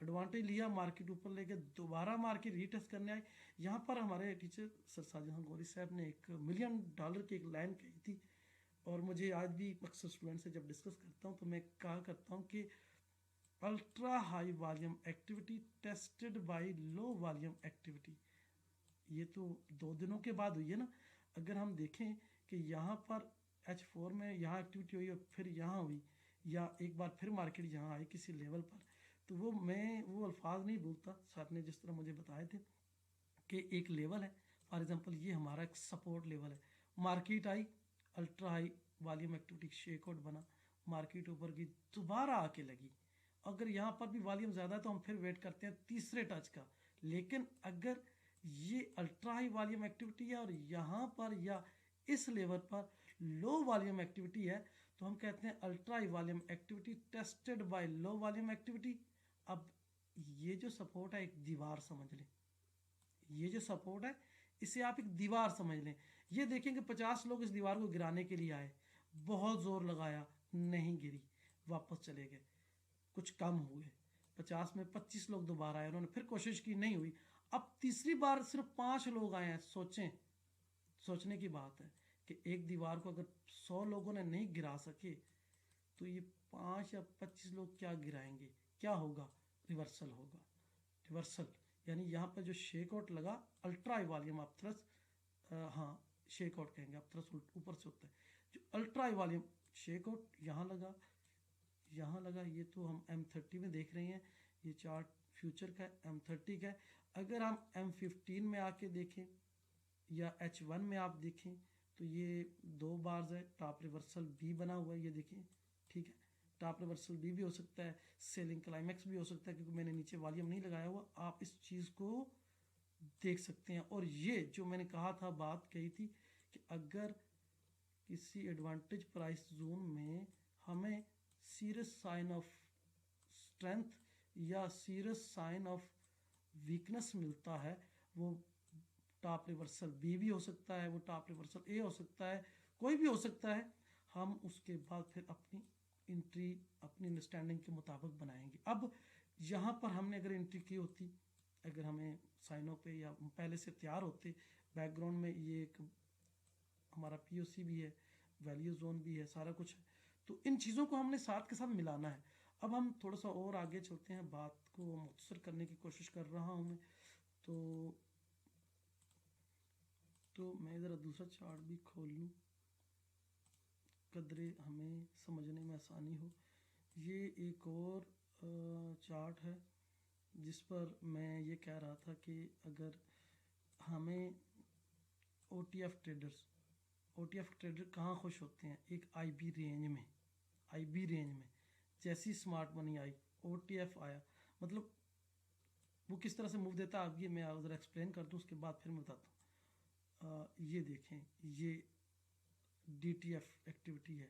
एडवांटेज लिया, मार्केट ऊपर लेके दोबारा मार्केट रीटेस्ट करने आई। यहाँ पर हमारे टीचर सर शाहजहां गौरी साहब ने $1 मिलियन की एक लाइन कही थी, और मुझे आज भी अक्सर स्टूडेंट से जब डिस्कस करता हूँ तो मैं कहा करता हूँ कि ultra high volume activity tested by low volume activity. ये तो 2 दिनों के बाद हुई है ना। अगर हम देखें कि यहाँ पर H4 में यहाँ एक्टिविटी हुई और फिर यहाँ हुई, या एक बार फिर मार्केट यहाँ आई किसी लेवल पर, तो वो अल्फाज नहीं भूलता। सर ने जिस तरह मुझे बताए थे कि एक लेवल है, फॉर एग्जांपल ये हमारा एक सपोर्ट लेवल है, मार्केट आई, ultra high volume activity shakeout बना, मार्केट ऊपर की दोबारा आके लगी। अगर यहाँ पर भी वॉल्यूम ज़्यादा है तो हम फिर वेट करते हैं तीसरे टच का। लेकिन अगर ये अल्ट्रा हाई वॉल्यूम एक्टिविटी है और यहाँ पर या इस लेवल पर लो वॉल्यूम एक्टिविटी है, तो हम कहते हैं ultra high volume activity tested by low volume activity. अब ये जो सपोर्ट है एक दीवार समझ लें, ये जो सपोर्ट है इसे आप एक दीवार समझ लें। ये देखें कि 50 लोग इस दीवार को गिराने के लिए आए, बहुत जोर लगाया, नहीं गिरी, वापस चले गए, कुछ कम हुए, 50 में 25 लोग दोबारा आए, उन्होंने फिर कोशिश की, नहीं हुई, अब तीसरी बार सिर्फ 5 लोग आए हैं। सोचें, सोचने की बात है कि एक दीवार को अगर 100 लोगों ने नहीं गिरा सके तो ये 5 या 25 लोग क्या गिराएंगे, क्या होगा, रिवर्सल होगा, रिवर्सल। यानी यहाँ पर जो शेकआउट लगा, अल्ट्रा हाई वॉल्यूम आप थ्रस्ट, हाँ शेकआउट कहेंगे, आप थ्रस्ट ऊपर से होता है, जो अल्ट्रा हाई वॉल्यूम शेकआउट यहाँ लगा, यहाँ लगा, ये तो हम M30 में देख रहे हैं, ये चार्ट फ्यूचर का है, M30 का है। अगर हम M15 में आके देखें या H1 में आप देखें तो ये 2 बार्स है, टॉप रिवर्सल भी बना हुआ है, ये देखें, ठीक है, टॉप रिवर्सल भी हो सकता है, सेलिंग क्लाइमैक्स भी हो सकता है, क्योंकि मैंने नीचे वॉल्यूम नहीं लगाया हुआ, आप इस चीज़ को देख सकते हैं। और ये जो मैंने कहा था, बात कही थी कि अगर किसी एडवांटेज प्राइस जोन में हमें सीरियस साइन ऑफ स्ट्रेंथ या सीरियस साइन ऑफ वीकनेस मिलता है, वो टॉप रिवर्सल बी भी हो सकता है, वो टॉप रिवर्सल ए हो सकता है, कोई भी हो सकता है, हम उसके बाद फिर अपनी एंट्री अपनी अंडरस्टैंडिंग के मुताबिक बनाएंगे। अब यहाँ पर हमने अगर एंट्री की होती, अगर हमें साइनों पे या पहले से तैयार होते, बैकग्राउंड में ये एक हमारा POC भी है, वैल्यू जोन भी है, सारा कुछ है, तो इन चीज़ों को हमने साथ के साथ मिलाना है। अब हम थोड़ा सा और आगे चलते हैं, बात को मुख्तसर करने की कोशिश कर रहा हूँ मैं, तो मैं ज़रा दूसरा चार्ट भी खोल लूँ, कदरे हमें समझने में आसानी हो। ये एक और चार्ट है जिस पर मैं ये कह रहा था कि अगर हमें OTF ट्रेडर्स OTF ट्रेडर कहाँ खुश होते हैं? एक IB रेंज में, IB रेंज में जैसी स्मार्ट मनी आई, OTF आया, मतलब वो किस तरह से मूव देता है आगे मैं ज़रा एक्सप्लेन कर दूँ, उसके बाद फिर मैं बताता हूँ। ये देखें, ये DTF एक्टिविटी है,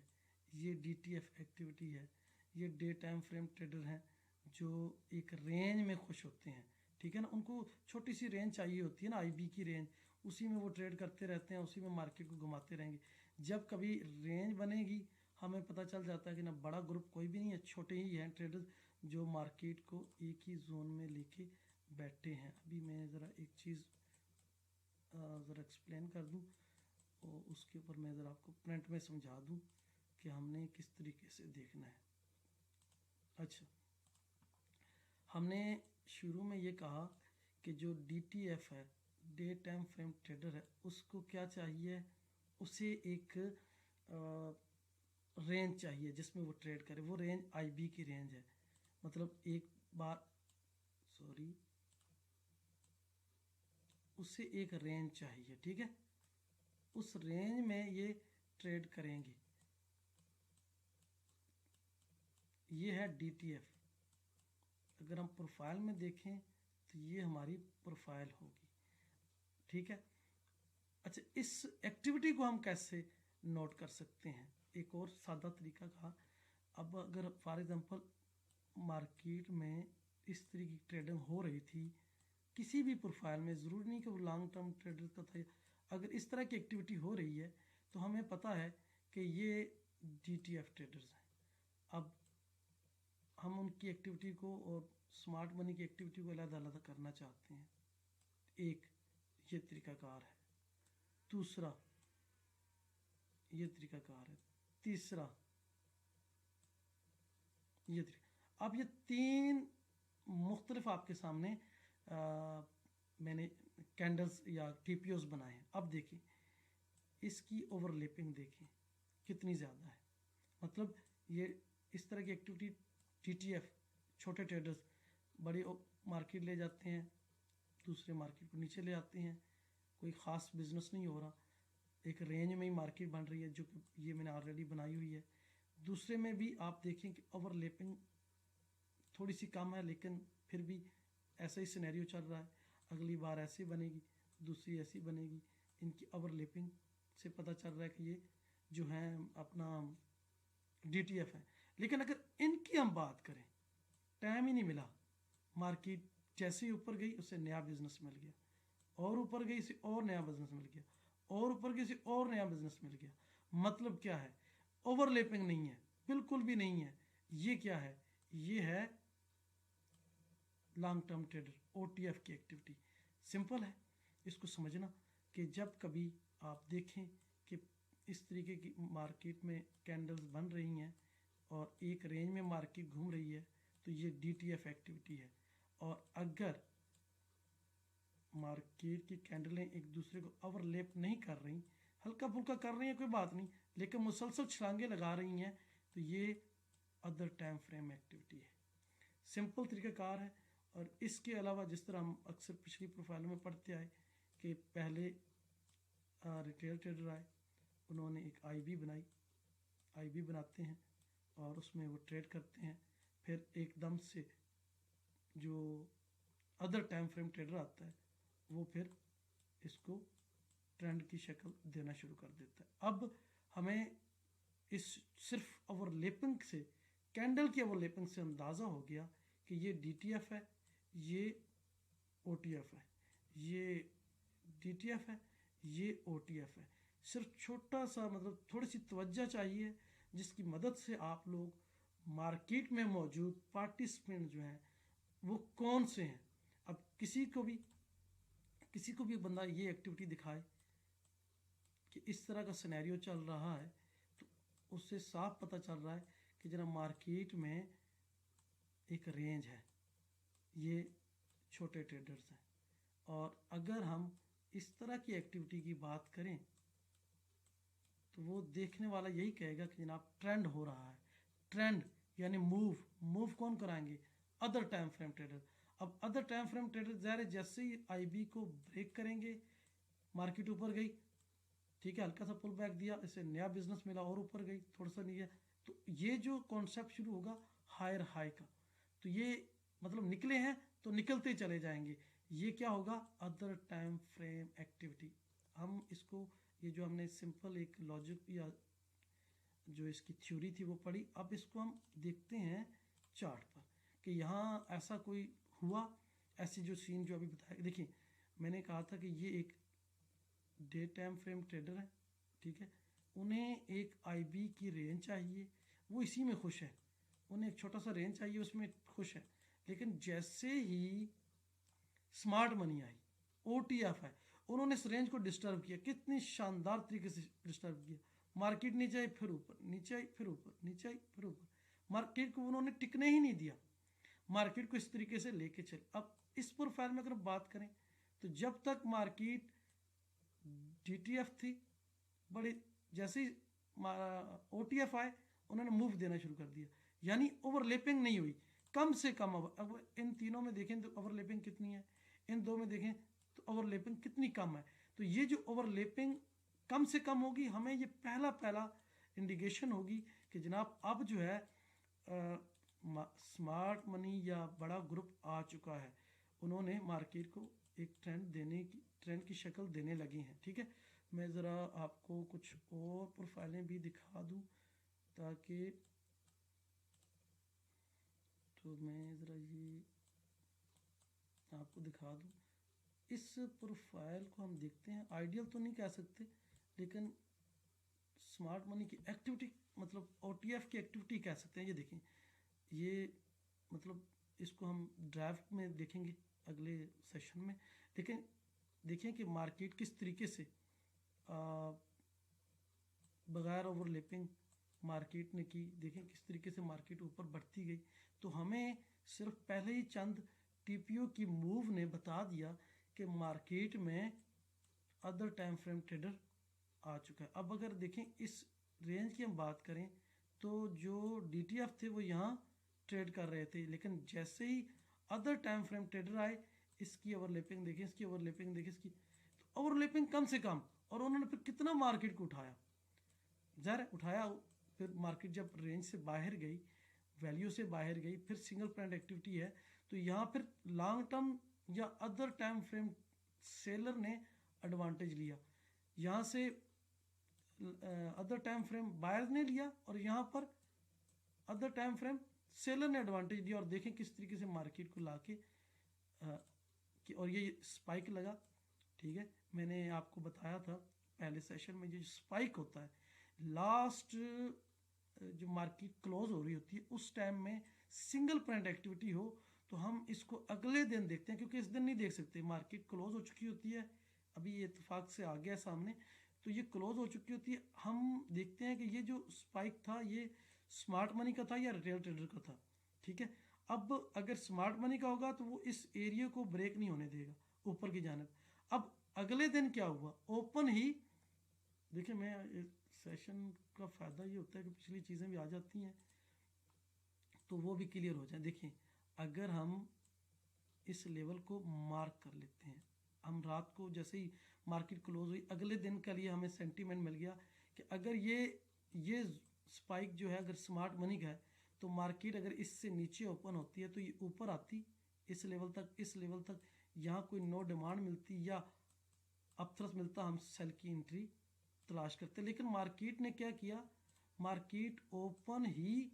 ये DTF एक्टिविटी है, ये डे टाइम फ्रेम ट्रेडर हैं जो एक रेंज में खुश होते हैं, ठीक है ना। उनको छोटी सी रेंज चाहिए होती है ना, IB की रेंज, उसी में वो ट्रेड करते रहते हैं, उसी में मार्केट को घुमाते रहेंगे। जब कभी रेंज बनेगी हमें पता चल जाता है कि ना बड़ा ग्रुप कोई भी नहीं है, छोटे ही हैं ट्रेडर्स जो मार्केट को एक ही जोन में लेके बैठे हैं। अभी मैं ज़रा एक चीज़ ज़रा एक्सप्लेन कर दूँ और उसके ऊपर मैं ज़रा आपको प्रिंट में समझा दूँ कि हमने किस तरीके से देखना है। अच्छा, हमने शुरू में ये कहा कि जो DTF है, डे टाइम फ्रेम ट्रेडर है, उसको क्या चाहिए? उसे एक रेंज चाहिए जिसमें वो ट्रेड करे। वो रेंज IB की रेंज है, मतलब एक बार सॉरी उसे एक रेंज चाहिए, ठीक है। उस रेंज में ये ट्रेड करेंगे। ये है DTF। अगर हम प्रोफाइल में देखें तो ये हमारी प्रोफाइल होगी, ठीक है। अच्छा, इस एक्टिविटी को हम कैसे नोट कर सकते हैं? एक और सादा तरीका था। अब अगर फॉर एग्जांपल मार्केट में इस तरह की ट्रेडिंग हो रही थी किसी भी प्रोफाइल में, ज़रूरी नहीं कि वो लॉन्ग टर्म ट्रेडर का था, अगर इस तरह की एक्टिविटी हो रही है तो हमें पता है कि ये DTF ट्रेडर्स हैं। अब हम उनकी एक्टिविटी को और स्मार्ट मनी की एक्टिविटी को अलग अलग करना चाहते हैं। एक ये तरीकाकार है, दूसरा ये तरीकाकार है, तीसरा ये तरीका। अब ये तीन मुख्तलिफ आपके सामने मैंने कैंडल्स या TPOs बनाए हैं। अब देखिए इसकी ओवरलैपिंग देखें कितनी ज़्यादा है। मतलब ये इस तरह की एक्टिविटी TTF छोटे ट्रेडर्स बड़ी मार्केट ले जाते हैं, दूसरे मार्केट को नीचे ले आते हैं, कोई ख़ास बिजनेस नहीं हो रहा, एक रेंज में ही मार्केट बन रही है जो कि ये मैंने ऑलरेडी बनाई हुई है। दूसरे में भी आप देखें कि ओवरलैपिंग थोड़ी सी कम है, लेकिन फिर भी ऐसा ही सिनेरियो चल रहा है। अगली बार ऐसी बनेगी, दूसरी ऐसी बनेगी। इनकी ओवरलैपिंग से पता चल रहा है कि ये जो है अपना DTF है। लेकिन अगर इनकी हम बात करें, टाइम ही नहीं मिला, मार्केट जैसे ही ऊपर गई उससे नया बिजनेस मिल गया, और ऊपर गई से और नया बिजनेस मिल गया, और ऊपर गई से और नया बिजनेस मिल गया। मतलब क्या है? ओवरलैपिंग नहीं है, बिल्कुल भी नहीं है। ये क्या है? ये है लॉन्ग टर्म ट्रेडर OTF की एक्टिविटी। सिंपल है इसको समझना कि जब कभी आप देखें कि इस तरीके की मार्केट में कैंडल्स बन रही हैं और एक रेंज में मार्केट घूम रही है तो ये DTF एक्टिविटी है। और अगर मार्केट की कैंडलें एक दूसरे को ओवरलैप नहीं कर रही, हल्का फुल्का कर रही हैं कोई बात नहीं, लेकिन मुसलसल छलांगे लगा रही हैं, तो ये अदर टाइम फ्रेम एक्टिविटी है। सिंपल तरीक़ाकार है। और इसके अलावा जिस तरह हम अक्सर पिछली प्रोफाइल में पढ़ते आए कि पहले रिटेल ट्रेडर आए, उन्होंने एक IB बनाई, IB बनाते हैं और उसमें वो ट्रेड करते हैं। फिर एकदम से जो अदर टाइम फ्रेम ट्रेडर आता है वो फिर इसको ट्रेंड की शक्ल देना शुरू कर देता है। अब हमें इस सिर्फ ओवरलैपिंग से, कैंडल की ओवरलैपिंग से अंदाज़ा हो गया कि ये DTF है, ये OTF है, ये DTF है, ये OTF है। सिर्फ छोटा सा मतलब थोड़ी सी तवज्जो चाहिए जिसकी मदद से आप लोग मार्केट में मौजूद पार्टिसिपेंट जो हैं वो कौन से हैं। अब किसी को भी बंदा ये एक्टिविटी दिखाए कि इस तरह का सिनेरियो चल रहा है तो उससे साफ पता चल रहा है कि जरा मार्केट में एक रेंज है, ये छोटे ट्रेडर्स हैं। और अगर हम इस तरह की एक्टिविटी की बात करें तो वो देखने वाला यही कहेगा कि जनाब ट्रेंड हो रहा है। ट्रेंड यानी मूव कौन कराएंगे? Other time frame trader. अब अदर टाइम फ्रेम ट्रेडर ज़ाहिर जैसे ही IB को ब्रेक करेंगे, मार्केट ऊपर गई, ठीक है, हल्का सा पुल बैक दिया, इसे नया बिजनेस मिला और ऊपर गई, थोड़ा सा नहीं है। तो ये जो कॉन्सेप्ट शुरू होगा हायर हाई का, तो ये मतलब निकले हैं तो निकलते चले जाएंगे। ये क्या होगा, अदर टाइम फ्रेम एक्टिविटी। हम इसको, ये जो हमने सिंपल एक लॉजिक या जो इसकी थ्योरी थी वो पढ़ी, अब इसको हम देखते हैं चार्ट पर कि यहाँ ऐसा कोई हुआ, ऐसी जो सीन जो अभी बताया। देखिए मैंने कहा था कि ये एक डे टाइम फ्रेम ट्रेडर है, ठीक है, उन्हें एक आईबी की रेंज चाहिए, वो इसी में खुश है, उन्हें एक छोटा सा रेंज चाहिए उसमें खुश है। लेकिन जैसे ही स्मार्ट मनी आई, ओटीएफ है, उन्होंने इस रेंज को डिस्टर्ब किया, कितनी शानदार तरीके से डिस्टर्ब किया। मार्केट नीचे आई फिर ऊपर, नीचे आई फिर ऊपर, नीचे आई फिर ऊपर, मार्केट को उन्होंने टिकने ही नहीं दिया, मार्केट को इस तरीके से लेके चले। अब इस प्रोफाइल में अगर बात करें तो जब तक मार्केट डीटीएफ थी, बड़ी जैसे ही ओटीएफ आए उन्होंने मूव देना शुरू कर दिया, यानी ओवरलैपिंग नहीं हुई, कम से कम। अब इन तीनों में देखें तो ओवरलैपिंग कितनी है, इन दो में देखें तो ओवरलैपिंग कितनी कम है। तो ये जो ओवरलैपिंग कम से कम होगी, हमें ये पहला पहला इंडिकेशन होगी कि जनाब अब जो है स्मार्ट मनी या बड़ा ग्रुप आ चुका है, उन्होंने मार्केट को एक ट्रेंड की शक्ल देने लगी हैं। ठीक है, मैं ज़रा आपको कुछ और प्रोफाइलें भी दिखा दूं ताकि, तो मैं ज़रा ये आपको दिखा दूं। इस प्रोफाइल को हम देखते हैं, आइडियल तो नहीं कह सकते, लेकिन स्मार्ट मनी की एक्टिविटी मतलब ओटीएफ की एक्टिविटी कह सकते हैं। ये देखें, ये मतलब इसको हम ड्राफ्ट में देखेंगे अगले सेशन में, लेकिन देखें कि मार्केट किस तरीके से बगैर ओवरलैपिंग मार्केट ने की। देखें किस तरीके से मार्केट ऊपर बढ़ती गई। तो हमें सिर्फ पहले ही चंद टीपीओ की मूव ने बता दिया कि मार्केट में अदर टाइम फ्रेम ट्रेडर आ चुका है। अब अगर देखें इस रेंज की हम बात करें तो जो डीटीएफ थे वो यहाँ ट्रेड कर रहे थे, लेकिन जैसे ही अदर टाइम फ्रेम ट्रेडर आए, इसकी ओवरलैपिंग देखें, इसकी ओवरलैपिंग देखें, इसकी तो ओवरलैपिंग कम से कम, और उन्होंने फिर कितना मार्केट को उठाया, ज़रा उठाया। फिर मार्केट जब रेंज से बाहर गई, वैल्यू से बाहर गई, फिर सिंगल पॉइंट एक्टिविटी है, तो यहाँ फिर लॉन्ग टर्म या अदर टाइम फ्रेम सेलर ने एडवांटेज लिया, यहाँ से अदर टाइम फ्रेम बायर ने लिया और यहाँ पर अदर टाइम फ्रेम सेलर ने एडवांटेज दिया। और देखें किस तरीके से मार्केट को लाके और ये स्पाइक लगा। ठीक है, मैंने आपको बताया था पहले सेशन में, जो स्पाइक होता है लास्ट जो मार्केट क्लोज हो रही होती है उस टाइम में सिंगल पॉइंट एक्टिविटी हो, तो हम इसको अगले दिन देखते हैं, क्योंकि इस दिन नहीं देख सकते, मार्केट क्लोज हो चुकी होती है, अभी ये इत्तेफाक से आ गया सामने, तो ये क्लोज हो चुकी होती है। हम देखते हैं कि ये जो स्पाइक था ये स्मार्ट मनी का था या रिटेल ट्रेडर का था। ठीक है, अब अगर स्मार्ट मनी का होगा तो वो इस एरिया को ब्रेक नहीं होने देगा ऊपर की जानब। अब अगले दिन क्या हुआ, ओपन ही, देखिए मैं सेशन का फ़ायदा ये होता है कि पिछली चीज़ें भी आ जाती हैं तो वो भी क्लियर हो जाए। देखिए अगर हम इस लेवल को मार्क कर लेते हैं, हम रात को जैसे ही मार्केट क्लोज हुई, अगले दिन के लिए हमें सेंटीमेंट मिल गया कि अगर ये स्पाइक जो है अगर स्मार्ट मनी का है, तो मार्केट अगर इससे नीचे ओपन होती है तो ये ऊपर आती इस लेवल तक, इस लेवल तक, यहाँ कोई नो डिमांड मिलती या अपथ्रस मिलता, हम सेल की एंट्री तलाश करते। लेकिन मार्केट ने क्या किया, मार्केट ओपन ही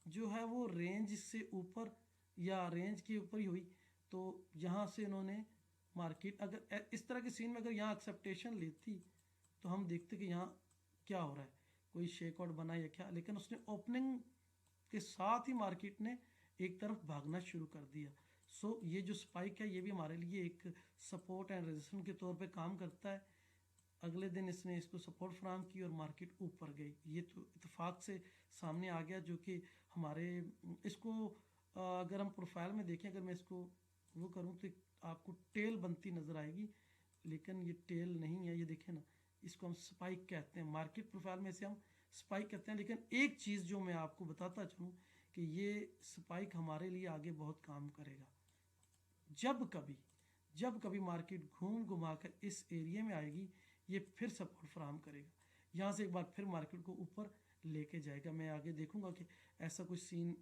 जो है वो रेंज से ऊपर या रेंज के ऊपर ही हुई, तो यहाँ से इन्होंने मार्केट अगर इस तरह के सीन में अगर यहाँ एक्सेप्टेशन लेती तो हम देखते कि यहाँ क्या हो रहा है, कोई शेक आउट बना या क्या, लेकिन उसने ओपनिंग के साथ ही मार्केट ने एक तरफ भागना शुरू कर दिया। सो ये जो स्पाइक है ये भी हमारे लिए एक सपोर्ट एंड रेजिस्टेंस के तौर पे काम करता है। अगले दिन इसने इसको सपोर्ट फ्राहम की और मार्केट ऊपर गई, ये तो इत्तेफाक से सामने आ गया, जो कि हमारे इसको अगर हम प्रोफाइल में देखें, अगर मैं इसको वो करूँ तो आपको टेल बनती नज़र आएगी, लेकिन ये टेल नहीं है, ये देखें ना, इसको हम स्पाइक कहते हैं, मार्केट प्रोफाइल में से हम स्पाइक कहते हैं। लेकिन एक चीज़ जो मैं आपको बताता चलूँ कि ये स्पाइक हमारे लिए आगे बहुत काम करेगा। जब कभी मार्केट घूम घुमा कर इस एरिया में आएगी, ये फिर सपोर्ट फराहम करेगा, यहाँ से एक बार फिर मार्केट को ऊपर लेके जाएगा। मैं आगे देखूंगा कि ऐसा कुछ सीन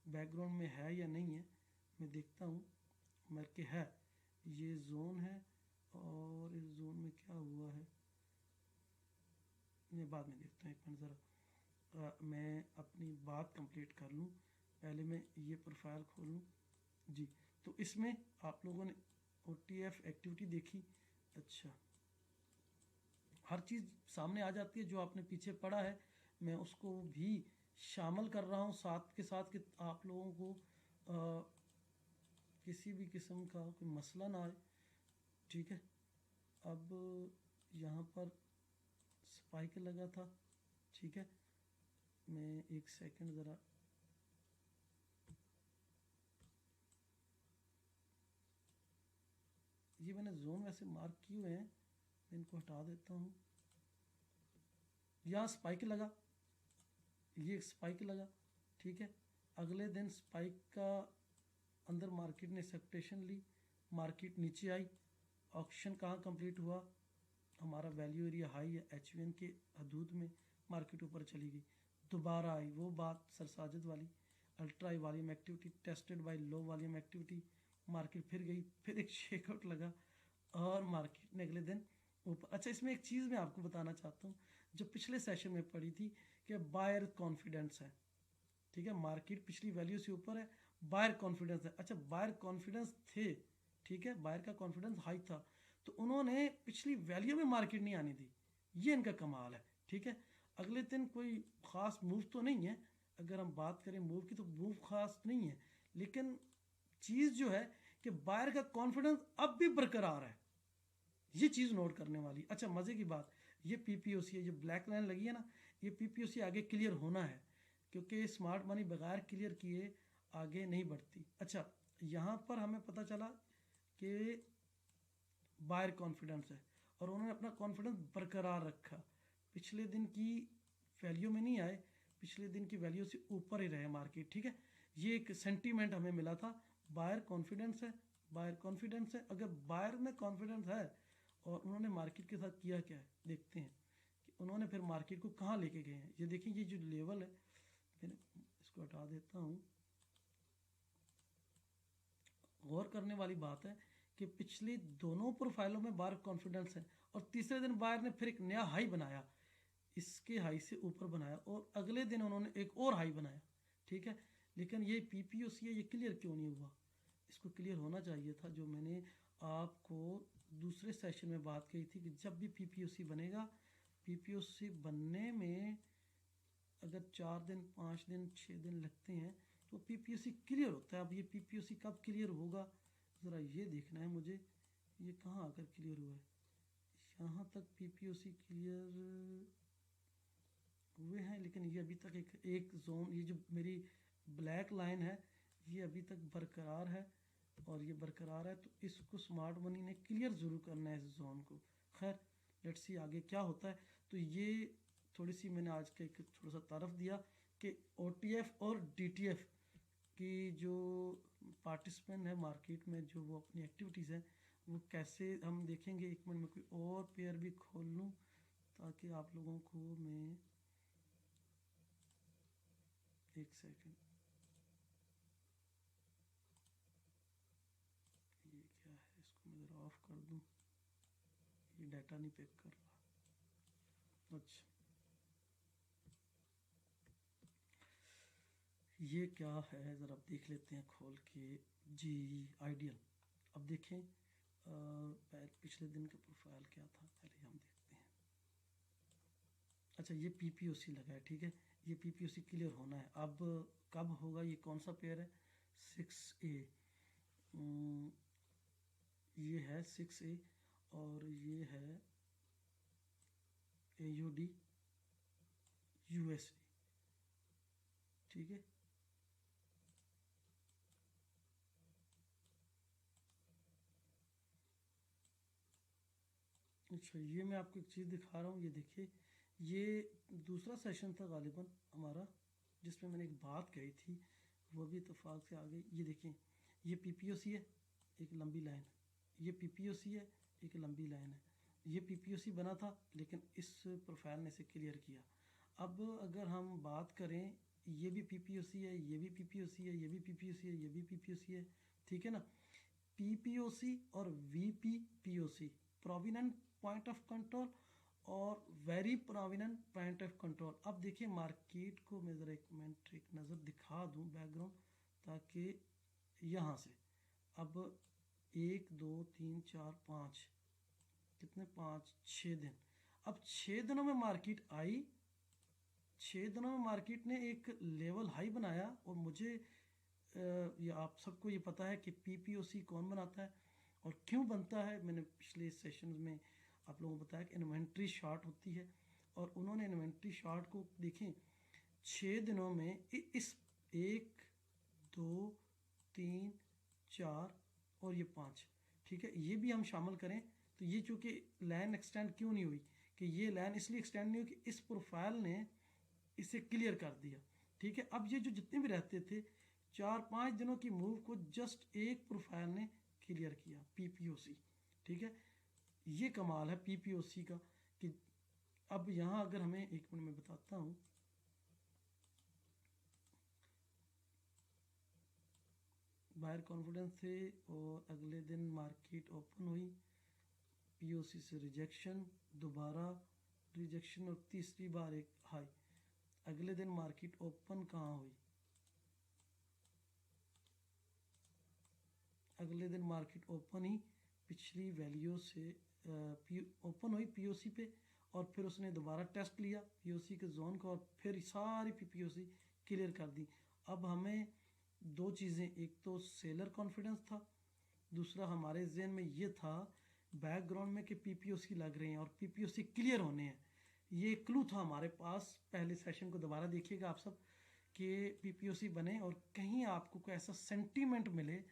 बैकग्राउंड में है या नहीं है, मैं देखता हूँ। मर के है, ये जोन है और इस जोन में क्या हुआ है मैं बाद में देखता हूँ। एक मिनट ज़रा मैं अपनी बात कंप्लीट कर लूँ, पहले मैं ये प्रोफाइल खोल लूँ जी। तो इसमें आप लोगों ने OTF एक्टिविटी देखी, अच्छा हर चीज़ सामने आ जाती है। जो आपने पीछे पढ़ा है मैं उसको भी शामिल कर रहा हूँ साथ के साथ, कि आप लोगों को किसी भी किस्म का कोई मसला ना आए, ठीक है। अब यहाँ पर स्पाइक लगा था, ठीक है। मैं एक सेकंड ज़रा ये मैंने जोन वैसे मार्क किए हुए हैं, मैं इनको हटा देता हूँ। यहाँ स्पाइक लगा, ये स्पाइक लगा, ठीक है। अगले दिन स्पाइक का अंदर मार्केट ने एक्सेप्टेशन ली, मार्केट नीचे आई, ऑक्शन कहाँ कंप्लीट हुआ, हमारा वैल्यू एरिया हाई है HVN के हदूद में, मार्केट ऊपर चली गई। दोबारा आई वो बात सरसाजद वाली, ultra high volume activity tested by low volume activity, market फिर गई, फिर एक शेकआउट लगा और मार्केट ने अगले दिन ऊपर। अच्छा इसमें एक चीज़ मैं आपको बताना चाहता हूँ, जो पिछले सेशन में पढ़ी थी कि बायर कॉन्फिडेंस है, ठीक है। मार्केट पिछली वैल्यू से ऊपर है, बायर कॉन्फिडेंस है। अच्छा बायर कॉन्फिडेंस थे, ठीक है, बायर का कॉन्फिडेंस हाई था, तो उन्होंने पिछली वैल्यू में मार्केट नहीं आने दी, ये इनका कमाल है, ठीक है। अगले दिन कोई ख़ास मूव तो नहीं है, अगर हम बात करें मूव की तो मूव खास नहीं है, लेकिन चीज़ जो है कि बायर का कॉन्फिडेंस अब भी बरकरार है, ये चीज़ नोट करने वाली। अच्छा मज़े की बात, ये PPOC है, ये ब्लैक लाइन लगी है ना, ये PPOC आगे क्लियर होना है, क्योंकि स्मार्ट मनी बगैर क्लियर किए आगे नहीं बढ़ती। अच्छा यहाँ पर हमें पता चला कि बायर कॉन्फिडेंस है और उन्होंने अपना कॉन्फिडेंस बरकरार रखा, पिछले दिन की वैल्यू में नहीं आए, पिछले दिन की वैल्यू से ऊपर ही रहे मार्केट, ठीक है। ये एक सेंटीमेंट हमें मिला था, बायर कॉन्फिडेंस है, बायर कॉन्फिडेंस है। अगर बायर में कॉन्फिडेंस है और उन्होंने मार्केट के साथ किया क्या है, देखते हैं कि उन्होंने फिर मार्केट को कहाँ लेके गए हैं। ये देखिए ये जो लेवल है, मैंने इसको हटा देता हूँ। गौर करने वाली बात है कि पिछली दोनों प्रोफाइलों में बायर कॉन्फिडेंस है और तीसरे दिन बायर ने फिर एक नया हाई बनाया, इसके हाई से ऊपर बनाया और अगले दिन उन्होंने एक और हाई बनाया, ठीक है। लेकिन ये PPOC है, ये क्लियर क्यों नहीं हुआ, इसको क्लियर होना चाहिए था। जो मैंने आपको दूसरे सेशन में बात कही थी कि जब भी PPOC बनेगा, PPOC बनने में अगर 4 दिन 5 दिन 6 दिन लगते हैं तो PPOC क्लियर होता है। अब ये PPOC कब क्लियर होगा ज़रा ये देखना है मुझे, ये कहाँ आकर क्लियर हुआ है, यहाँ तक PPOC क्लियर हुए हैं, लेकिन ये अभी तक एक जोन, ये जो मेरी ब्लैक लाइन है ये अभी तक बरकरार है और ये बरकरार है, तो इसको स्मार्ट मनी ने क्लियर ज़रूर करना है इस जोन को। खैर लेट्स सी आगे क्या होता है। तो ये थोड़ी सी मैंने आज का एक थोड़ा सा तारफ़ दिया कि OTF और DTF की जो पार्टिसिपेंट है मार्केट में, जो वो अपनी एक्टिविटीज़ हैं वो कैसे हम देखेंगे। एक मिनट में कोई और पेयर भी खोल लूँ ताकि आप लोगों को मैं एक सेकंड, ये क्या है, इसको मैं ज़रा ऑफ कर दूँ, ये डाटा नहीं पिक कर रहा। अच्छा ये क्या है ज़रा अब देख लेते हैं खोल के जी, आइडियल। अब देखें पिछले दिन का प्रोफाइल क्या था, पहले हम देखते हैं। अच्छा ये PPOC लगा है, ठीक है, ये PPOC क्लियर होना है। अब कब होगा, ये कौन सा पेयर है, 6A, ये है 6A और ये है AUD USD, ठीक है। अच्छा ये मैं आपको एक चीज़ दिखा रहा हूँ, ये देखिए, ये दूसरा सेशन था गालिबन हमारा जिसमें मैंने एक बात कही थी, वो भी इत्तेफाक से आ गई। ये देखिए ये PPOC है, एक लंबी लाइन है, ये PPOC है, एक लंबी लाइन है। ये पीपीओसी बना था, लेकिन इस प्रोफाइल ने इसे क्लियर किया। अब अगर हम बात करें, ये भी पीपीओसी है, ये भी पीपीओसी है, ये भी पीपीओसी है, ये भी पीपीओसी है, ठीक है ना। पीपीओसी और वीपीपीओसी, प्रोविनेंट पॉइंट ऑफ कंट्रोल और वेरी प्रोविनेंट पॉइंट ऑफ कंट्रोल। अब देखिए मार्केट को मैं ज़रा एक मिनट एक नज़र दिखा दूँ बैकग्राउंड, ताकि यहाँ से अब 1 2 3 4 5, कितने, 5 6 दिन। अब 6 दिनों में मार्केट आई, 6 दिनों में मार्केट ने एक लेवल हाई बनाया। और मुझे ये आप सबको ये पता है कि पीपीओसी कौन बनाता है और क्यों बनता है। मैंने पिछले सेशंस में आप लोगों को बताया कि इन्वेंट्री शॉर्ट होती है, और उन्होंने इन्वेंट्री शॉर्ट को देखें 6 दिनों में इस 1 2 3 4 और ये 5, ठीक है, ये भी हम शामिल करें तो ये चूँकि लाइन एक्सटेंड क्यों नहीं हुई, कि ये लाइन इसलिए एक्सटेंड नहीं हुई कि इस प्रोफाइल ने इसे क्लियर कर दिया, ठीक है। अब ये जो जितने भी रहते थे 4-5 दिनों की मूव को जस्ट एक प्रोफाइल ने क्लियर किया, पीपीओसी, ठीक है। ये कमाल है पीपीओसी का। कि अब यहाँ अगर हमें एक मिनट में बताता हूँ, बायर कॉन्फिडेंस थे और अगले दिन मार्केट ओपन हुई, पीओसी से रिजेक्शन, दोबारा रिजेक्शन और तीसरी बार एक हाई। अगले दिन मार्केट ओपन कहाँ हुई, अगले दिन मार्केट ओपन ही पिछली वैल्यू से ओपन हुई पीओसी पे, और फिर उसने दोबारा टेस्ट लिया पीओसी के जोन को, और फिर सारी पीओसी क्लियर कर दी। अब हमें दो चीज़ें, एक तो सेलर कॉन्फिडेंस था, दूसरा हमारे जहन में ये था बैकग्राउंड में कि पीपीओसी लग रहे हैं और पीपीओसी क्लियर होने हैं। ये क्लू था हमारे पास। पहले सेशन को दोबारा देखिएगा आप सब, कि पीपीओसी बने और कहीं आपको कोई ऐसा सेंटीमेंट मिले,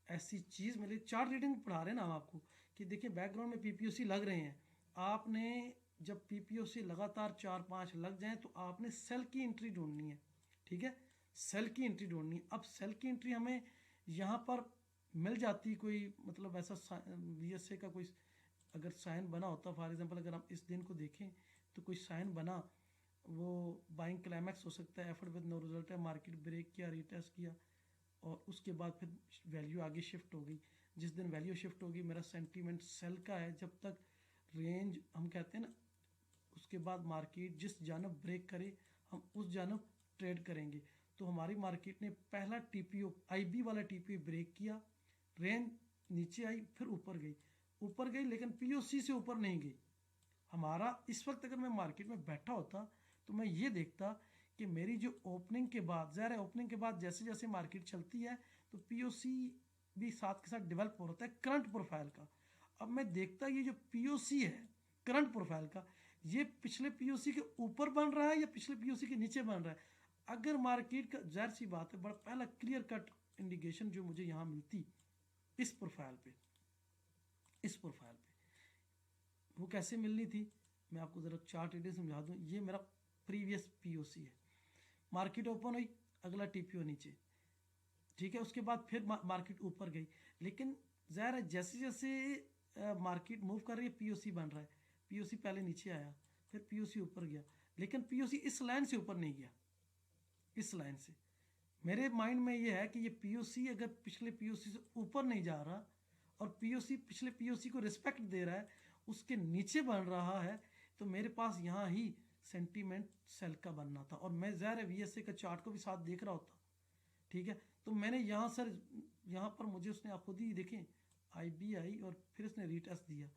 ऐसी चीज़ मिले। चार्ट रीडिंग पढ़ा रहे हैं ना हम आपको कि देखिए बैकग्राउंड में पीपीओसी लग रहे हैं। आपने जब पीपीओसी लगातार 4-5 लग जाएं तो आपने सेल की एंट्री ढूंढनी है, ठीक है, सेल की एंट्री ढूंढनी है। अब सेल की एंट्री हमें यहाँ पर मिल जाती, कोई मतलब ऐसा वीएसए का कोई अगर साइन बना होता, फॉर एग्जांपल अगर हम इस दिन को देखें तो कोई साइन बना, वो बाइंग क्लाइमैक्स हो सकता है, एफर्ट विद नो रिजल्ट है, मार्केट ब्रेक किया, रीटेस्ट किया, और उसके बाद फिर वैल्यू आगे शिफ्ट हो गई। जिस दिन वैल्यू शिफ्ट होगी मेरा सेंटीमेंट सेल का है, जब तक रेंज हम कहते हैं ना, उसके बाद मार्केट जिस जानब ब्रेक करे हम उस जानब ट्रेड करेंगे। तो हमारी मार्केट ने पहला टीपीओ आईबी वाला टीपीओ ब्रेक किया, रेंज नीचे आई, फिर ऊपर गई लेकिन पीओसी से ऊपर नहीं गई। हमारा इस वक्त अगर मैं मार्केट में बैठा होता तो मैं ये देखता कि मेरी जो ओपनिंग के बाद, ज़ाहिर है ओपनिंग के बाद जैसे जैसे मार्केट चलती है तो पीओसी भी साथ के साथ डेवलप हो रहा है करंट प्रोफाइल का। अब मैं देखता ये जो पीओसी है करंट प्रोफाइल का, ये पिछले पीओसी के ऊपर बन रहा है या पिछले पीओसी के नीचे बन रहा है। अगर मार्केट का, जाहिर सी बात है, बड़ा पहला क्लियर कट इंडिकेशन जो मुझे यहाँ मिलती इस प्रोफाइल पे, इस प्रोफाइल पे वो कैसे मिलनी थी, मैं आपको ज़रा चार्ट रीडिंग समझा दूँ। ये मेरा प्रीवियस पीओसी है, मार्केट ओपन हुई, अगला टीपीओ नीचे, ठीक है, उसके बाद फिर मार्केट ऊपर गई। लेकिन ज़ाहिर है जैसे जैसे मार्केट मूव कर रही है पीओसी बन रहा है, पीओसी पहले नीचे आया, फिर पीओसी ऊपर गया, लेकिन पीओसी इस लाइन से ऊपर नहीं गया, इस लाइन से। मेरे माइंड में ये है कि ये पीओसी अगर पिछले पीओसी से ऊपर नहीं जा रहा और पीओसी पिछले पीओसी को रिस्पेक्ट दे रहा है, उसके नीचे बन रहा है, तो मेरे पास यहाँ ही सेंटीमेंट सेल का बनना था। और मैं ज़ाहिर है वीएसए का चार्ट को भी साथ देख रहा होता, ठीक है। तो मैंने यहाँ सर, यहाँ पर मुझे उसने आप खुद ही देखें आईबी आई और फिर उसने रीटेस्ट दिया,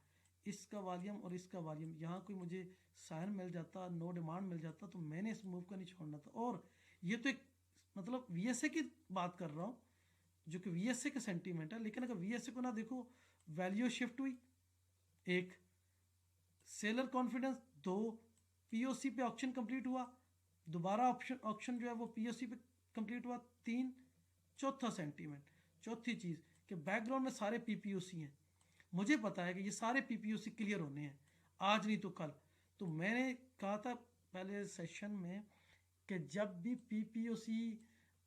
इसका वॉल्यूम और इसका वॉल्यूम, यहाँ कोई मुझे साइन मिल जाता, नो डिमांड मिल जाता, तो मैंने इस मूव का नहीं छोड़ना था। और ये तो एक मतलब वीएसए की बात कर रहा हूँ जो कि वीएसए का सेंटीमेंट है, लेकिन अगर वीएसए को ना देखो, वैल्यू शिफ्ट हुई, एक सेलर कॉन्फिडेंस, दो पीओसी पे ऑप्शन कंप्लीट हुआ, दोबारा ऑप्शन जो है वो पीओसी पे कंप्लीट हुआ, तीन चौथा सेंटीमेंट, चौथी चीज़ कि बैकग्राउंड में सारे पीपीओसी हैं। मुझे पता है कि ये सारे पीपीओसी क्लियर होने हैं, आज नहीं तो कल। तो मैंने कहा था पहले सेशन में कि जब भी पीपीओसी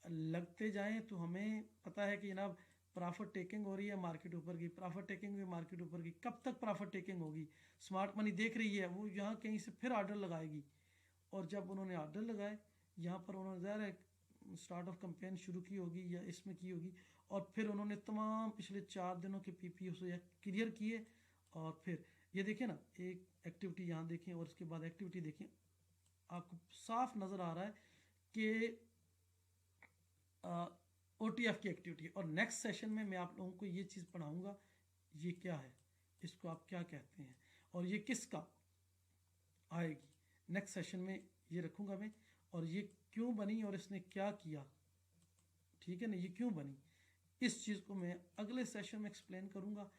लगते जाएं तो हमें पता है कि जनाब प्रॉफिट टेकिंग हो रही है, मार्केट ऊपर गई, प्रॉफिट टेकिंग हुई, मार्केट ऊपर गई। कब तक प्रॉफिट टेकिंग होगी? स्मार्ट मनी देख रही है, वो यहाँ कहीं से फिर ऑर्डर लगाएगी, और जब उन्होंने ऑर्डर लगाए यहाँ पर उन्होंने ज़ाहिर है स्टार्ट ऑफ कैंपेन शुरू की होगी या इसमें की होगी, और फिर उन्होंने तमाम पिछले 4 दिनों के पीपीओ से क्लियर किए, और फिर ये देखें ना, एक एक्टिविटी यहाँ देखें और उसके बाद एक्टिविटी देखें, आपको साफ नज़र आ रहा है कि OTF की एक्टिविटी। और नेक्स्ट सेशन में मैं आप लोगों को ये चीज़ पढ़ाऊँगा, ये क्या है, इसको आप क्या कहते हैं, और ये किसका आएगी। नेक्स्ट सेशन में ये रखूँगा मैं, और ये क्यों बनी और इसने क्या किया, ठीक है ना, ये क्यों बनी, इस चीज़ को मैं अगले सेशन में एक्सप्लेन करूँगा।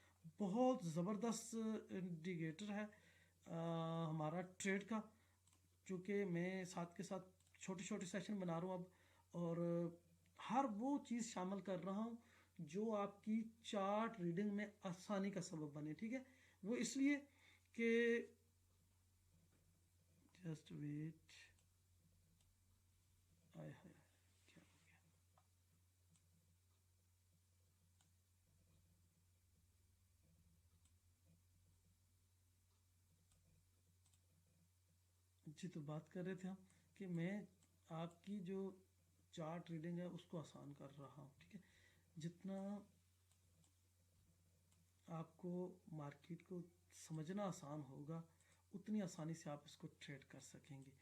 बहुत ज़बरदस्त इंडिकेटर है हमारा ट्रेड का, चूँकि मैं साथ के साथ छोटे छोटे सेशन बना रहा हूँ अब, और हर वो चीज़ शामिल कर रहा हूँ जो आपकी चार्ट रीडिंग में आसानी का सबब बने, ठीक है। वो इसलिए कि जस्ट वेट, आय हाय क्या हो गया, जी तो बात कर रहे थे हम कि मैं आपकी जो चार्ट रीडिंग है उसको आसान कर रहा हूँ, ठीक है। जितना आपको मार्केट को समझना आसान होगा उतनी आसानी से आप इसको ट्रेड कर सकेंगे।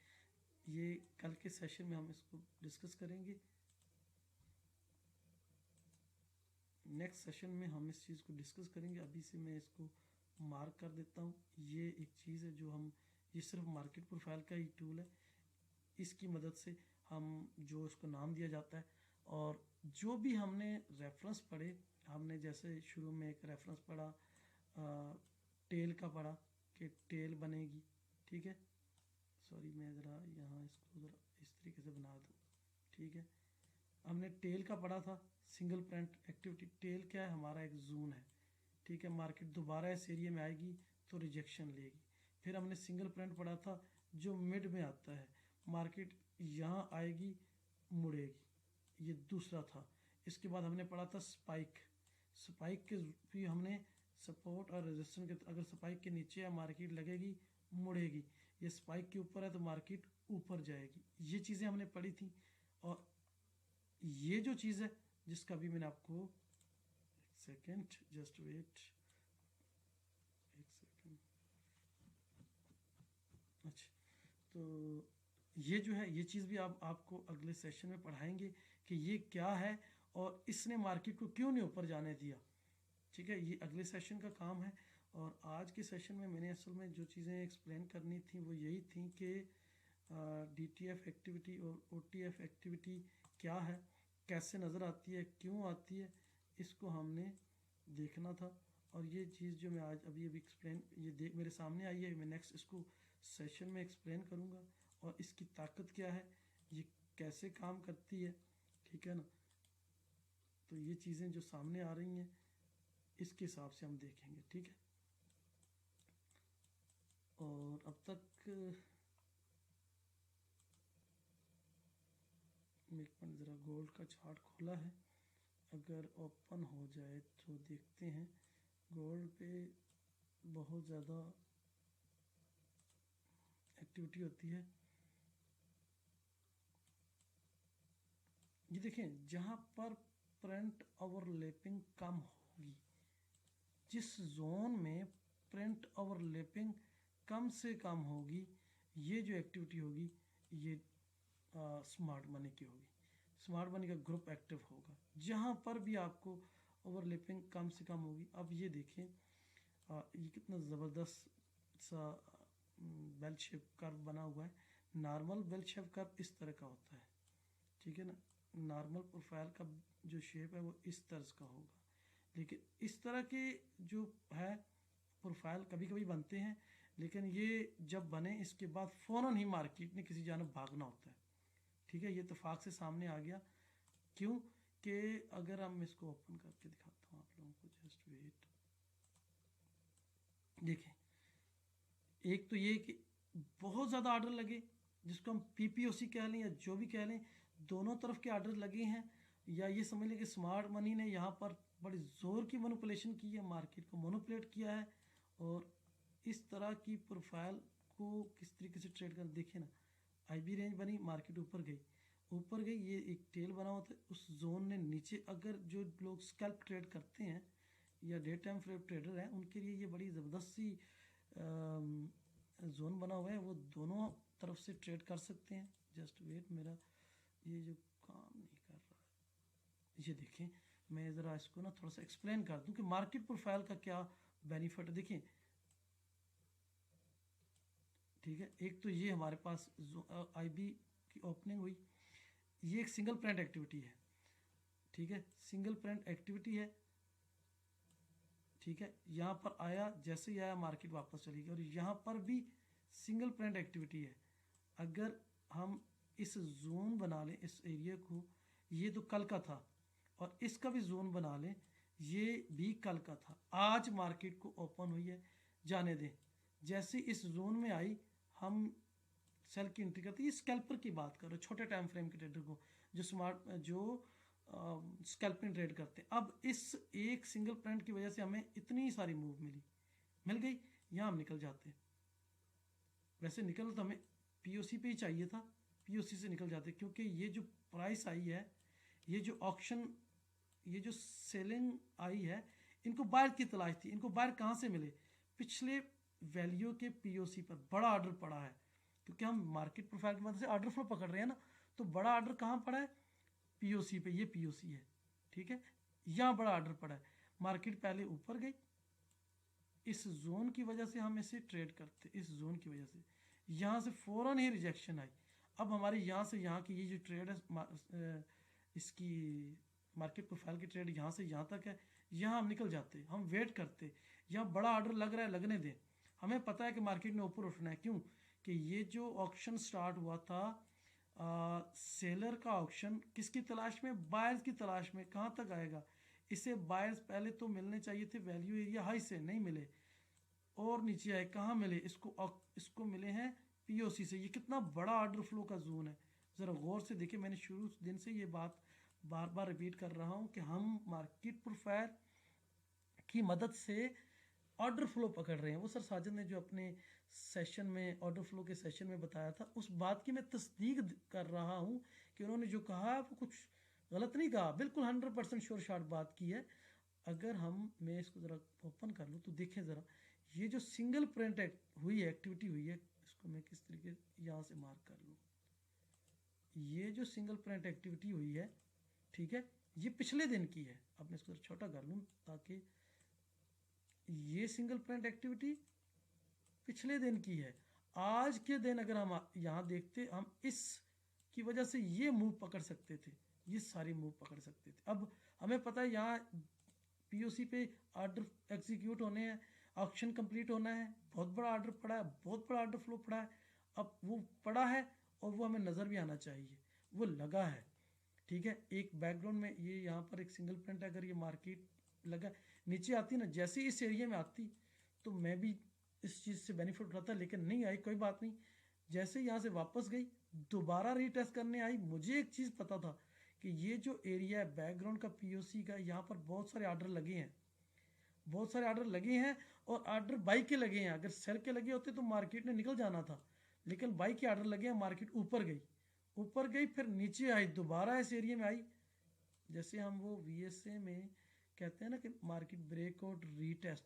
ये कल के सेशन में हम इसको डिस्कस करेंगे। नेक्स्ट सेशन में हम इस चीज़ को डिस्कस करेंगे। अभी से मैं इसको मार्क कर देता हूँ। ये एक चीज़ है जो हम, ये सिर्फ मार्केट प्रोफाइल का ही टूल है, इसकी मदद से हम जो इसको नाम दिया जाता है, और जो भी हमने रेफरेंस पढ़े, हमने जैसे शुरू में एक रेफरेंस पढ़ा टेल का पढ़ा कि टेल बनेगी, ठीक है। सॉरी मैं ज़रा यहाँ इसको ज़रा इस तरीके से बना दूँ, ठीक है। हमने टेल का पढ़ा था, सिंगल प्रिंट एक्टिविटी। टेल क्या है, हमारा एक जोन है, ठीक है। मार्केट दोबारा इस एरिया में आएगी तो रिजेक्शन लेगी। फिर हमने सिंगल प्रिंट पढ़ा था जो मिड में आता है, मार्केट यहाँ आएगी मुड़ेगी, ये दूसरा था। इसके बाद हमने पढ़ा था स्पाइक। स्पाइक के भी हमने सपोर्ट और रेजिस्टेंस के, अगर स्पाइक के नीचे है मार्केट लगेगी मुड़ेगी, ये स्पाइक के ऊपर है तो मार्केट ऊपर जाएगी। ये चीज़ें हमने पढ़ी थी। और ये जो चीज़ है जिसका भी मैंने आपको, एक सेकेंड जस्ट वेट, एक सेकेंड, अच्छा, तो ये जो है ये चीज़ भी आपको अगले सेशन में पढ़ाएंगे कि ये क्या है और इसने मार्केट को क्यों नहीं ऊपर जाने दिया, ठीक है। ये अगले सेशन का काम है। और आज के सेशन में मैंने असल में जो चीज़ें एक्सप्लेन करनी थी वो यही थी कि DTF एक्टिविटी और OTF एक्टिविटी क्या है, कैसे नज़र आती है, क्यों आती है, इसको हमने देखना था। और ये चीज़ जो मैं आज अभी अभी एक्सप्लेन, ये मेरे सामने आई है, मैं नेक्स्ट इसको सेशन में एक्सप्लेन करूँगा, और इसकी ताकत क्या है, ये कैसे काम करती है, ठीक है ना। तो ये चीज़ें जो सामने आ रही हैं इसके हिसाब से हम देखेंगे, ठीक है। और अब तक एक मिनट, ज़रा गोल्ड का चार्ट खोला है, अगर ओपन हो जाए तो देखते हैं। गोल्ड पे बहुत ज़्यादा एक्टिविटी होती है। ये देखें, जहाँ पर प्रिंट ओवरलैपिंग कम होगी, जिस जोन में प्रिंट ओवरलैपिंग कम से कम होगी, ये जो एक्टिविटी होगी ये स्मार्ट मनी की होगी। स्मार्ट मनी का ग्रुप एक्टिव होगा जहाँ पर भी आपको ओवरलैपिंग कम से कम होगी। अब ये देखें ये कितना ज़बरदस्त सा बेल शेप कर्व बना हुआ है। नॉर्मल बेल शेप कर्व इस तरह का होता है, ठीक है ना। नॉर्मल प्रोफाइल का जो शेप है वो इस तर्ज का होगा, लेकिन इस तरह के जो है प्रोफाइल कभी कभी बनते हैं, लेकिन ये जब बने इसके बाद फ़ौरन ही मार्केट ने किसी जानब भागना होता है, ठीक है। ये इत्तेफाक से सामने आ गया, क्यों कि अगर हम इसको ओपन करके दिखाता हूँ आप लोगों को, जस्ट वेट, देखें। एक तो ये कि बहुत ज़्यादा आर्डर लगे, जिसको हम PPOC कह लें या जो भी कह लें, दोनों तरफ के आर्डर लगे हैं, या ये समझ लें कि स्मार्ट मनी ने यहाँ पर बड़ी ज़ोर की मैनिपुलेशन की है, मार्केट को मैनिपुलेट किया है और इस तरह की प्रोफाइल को किस तरीके से ट्रेड कर। देखिए ना, आईबी रेंज बनी, मार्केट ऊपर गई, ये एक टेल बना हुआ था, उस जोन ने नीचे, अगर जो लोग स्कैल्प ट्रेड करते हैं या डे टाइम फ्रेम ट्रेडर हैं उनके लिए ये बड़ी ज़बरदस्त सी जोन बना हुआ है, वो दोनों तरफ से ट्रेड कर सकते हैं। जस्ट वेट, मेरा ये जो काम नहीं कर रहा है, ये देखें, मैं ज़रा इसको ना थोड़ा सा एक्सप्लेन कर दूं कि मार्केट प्रोफाइल का क्या बेनिफिट है। देखिए, ठीक है, एक तो ये हमारे पास आईबी की ओपनिंग हुई, ये एक सिंगल प्रिंट एक्टिविटी है, ठीक है, सिंगल प्रिंट एक्टिविटी है, ठीक है। यहाँ पर आया, जैसे ही आया मार्केट वापस चली गई, और यहाँ पर भी सिंगल प्रिंट एक्टिविटी है। अगर हम इस जोन बना लें, इस एरिया को, ये तो कल का था, और इसका भी जोन बना लें, ये भी कल का था, आज मार्केट को ओपन हुई है, जाने दें। जैसे इस जोन में आई, हम सेल की एंट्री करते हैं। ये स्कैल्पर की बात कर रहे हो, छोटे टाइम फ्रेम के ट्रेडर को, जो स्कैल्पिंग ट्रेड करते हैं। अब इस एक सिंगल प्रिंट की वजह से हमें इतनी सारी मूव मिल गई, यहाँ हम निकल जाते हैं। वैसे निकल तो हमें पीओसी पे ही चाहिए था, पीओसी से निकल जाते, क्योंकि ये जो प्राइस आई है, ये जो ऑक्शन, ये जो सेलिंग आई है, इनको बायर की तलाश थी। इनको बायर कहाँ से मिले? पिछले वैल्यू के पीओसी पर बड़ा ऑर्डर पड़ा है, क्योंकि हम मार्केट प्रोफाइल की मदद से ऑर्डर फ्लो पकड़ रहे हैं ना, तो बड़ा ऑर्डर कहाँ पड़ा है? पीओसी पे। ये पीओसी है, ठीक है, यहाँ बड़ा ऑर्डर पड़ा है। मार्केट पहले ऊपर गई, इस जोन की वजह से हम इसे ट्रेड करते, इस जोन की वजह से यहाँ से फ़ौरन ही रिजेक्शन आई। अब हमारी यहाँ से यहाँ की ये जो ट्रेड है, इसकी मार्केट प्रोफाइल की ट्रेड यहाँ से यहाँ तक है, यहाँ हम निकल जाते, हम वेट करते, यहाँ बड़ा ऑर्डर लग रहा है, लगने दें। हमें पता है कि मार्केट ने ऊपर उठना है, क्यों कि ये जो ऑक्शन स्टार्ट हुआ था, सेलर का ऑक्शन, किसकी तलाश में? बायर्स की तलाश में। कहाँ तक आएगा? इसे बायर्स पहले तो मिलने चाहिए थे वैल्यू एरिया हाई से, नहीं मिले, और नीचे आए, कहाँ मिले? इसको मिले हैं पीओसी से। ये कितना बड़ा ऑर्डर फ्लो का जोन है, ज़रा गौर से देखिए। मैंने शुरू दिन से ये बात बार बार रिपीट कर रहा हूँ कि हम मार्केट प्रोफाइल की मदद से ऑर्डर फ्लो पकड़ रहे हैं। वो सर साजिद ने जो अपने सेशन में, ऑर्डर फ्लो के सेशन में बताया था, उस बात की मैं तस्दीक कर रहा हूँ कि उन्होंने जो कहा वो कुछ गलत नहीं कहा, बिल्कुल 100% श्योर शॉट बात की है। अगर मैं इसको ज़रा ओपन कर लूँ तो देखें ज़रा, ये जो सिंगल प्रिंट हुई है, एक्टिविटी हुई है, इसको मैं किस तरीके यहाँ से मार्क कर लूँ, ये जो सिंगल प्रिंट एक्टिविटी हुई है, ठीक है, ये पिछले दिन की है। अब मैं इसको छोटा कर लूँ ताकि, ये सिंगल प्रिंट एक्टिविटी पिछले दिन की है। आज के दिन अगर हम यहाँ देखते, हम इस की वजह से ये मूव पकड़ सकते थे, ये सारी मूव पकड़ सकते थे। अब हमें पता है यहाँ पीओसी पे ऑर्डर एग्जीक्यूट होने हैं, ऑक्शन कंप्लीट होना है, बहुत बड़ा ऑर्डर पड़ा है, बहुत बड़ा ऑर्डर फ्लो पड़ा है। अब वो पड़ा है और वो हमें नज़र भी आना चाहिए, वो लगा है, ठीक है। एक बैकग्राउंड में ये यहाँ पर एक सिंगल प्रिंट है, अगर ये मार्केट लगा नीचे आती ना, जैसे इस एरिया में आती तो मैं भी इस चीज़ से बेनिफिट उठाता, लेकिन नहीं आई, कोई बात नहीं। जैसे यहाँ से वापस गई, दोबारा रीटेस्ट करने आई, मुझे एक चीज़ पता था कि ये जो एरिया है बैकग्राउंड का पीओसी का, यहाँ पर बहुत सारे ऑर्डर लगे हैं, बहुत सारे ऑर्डर लगे हैं, और ऑर्डर बाई के लगे हैं। अगर सेल के लगे होते तो मार्केट ने निकल जाना था, लेकिन बाई के ऑर्डर लगे हैं, मार्केट ऊपर गई, फिर नीचे आई, दोबारा इस एरिया में आई। जैसे हम वो वीएसए में कहते हैं ना कि मार्केट ब्रेकआउट रीटेस्ट,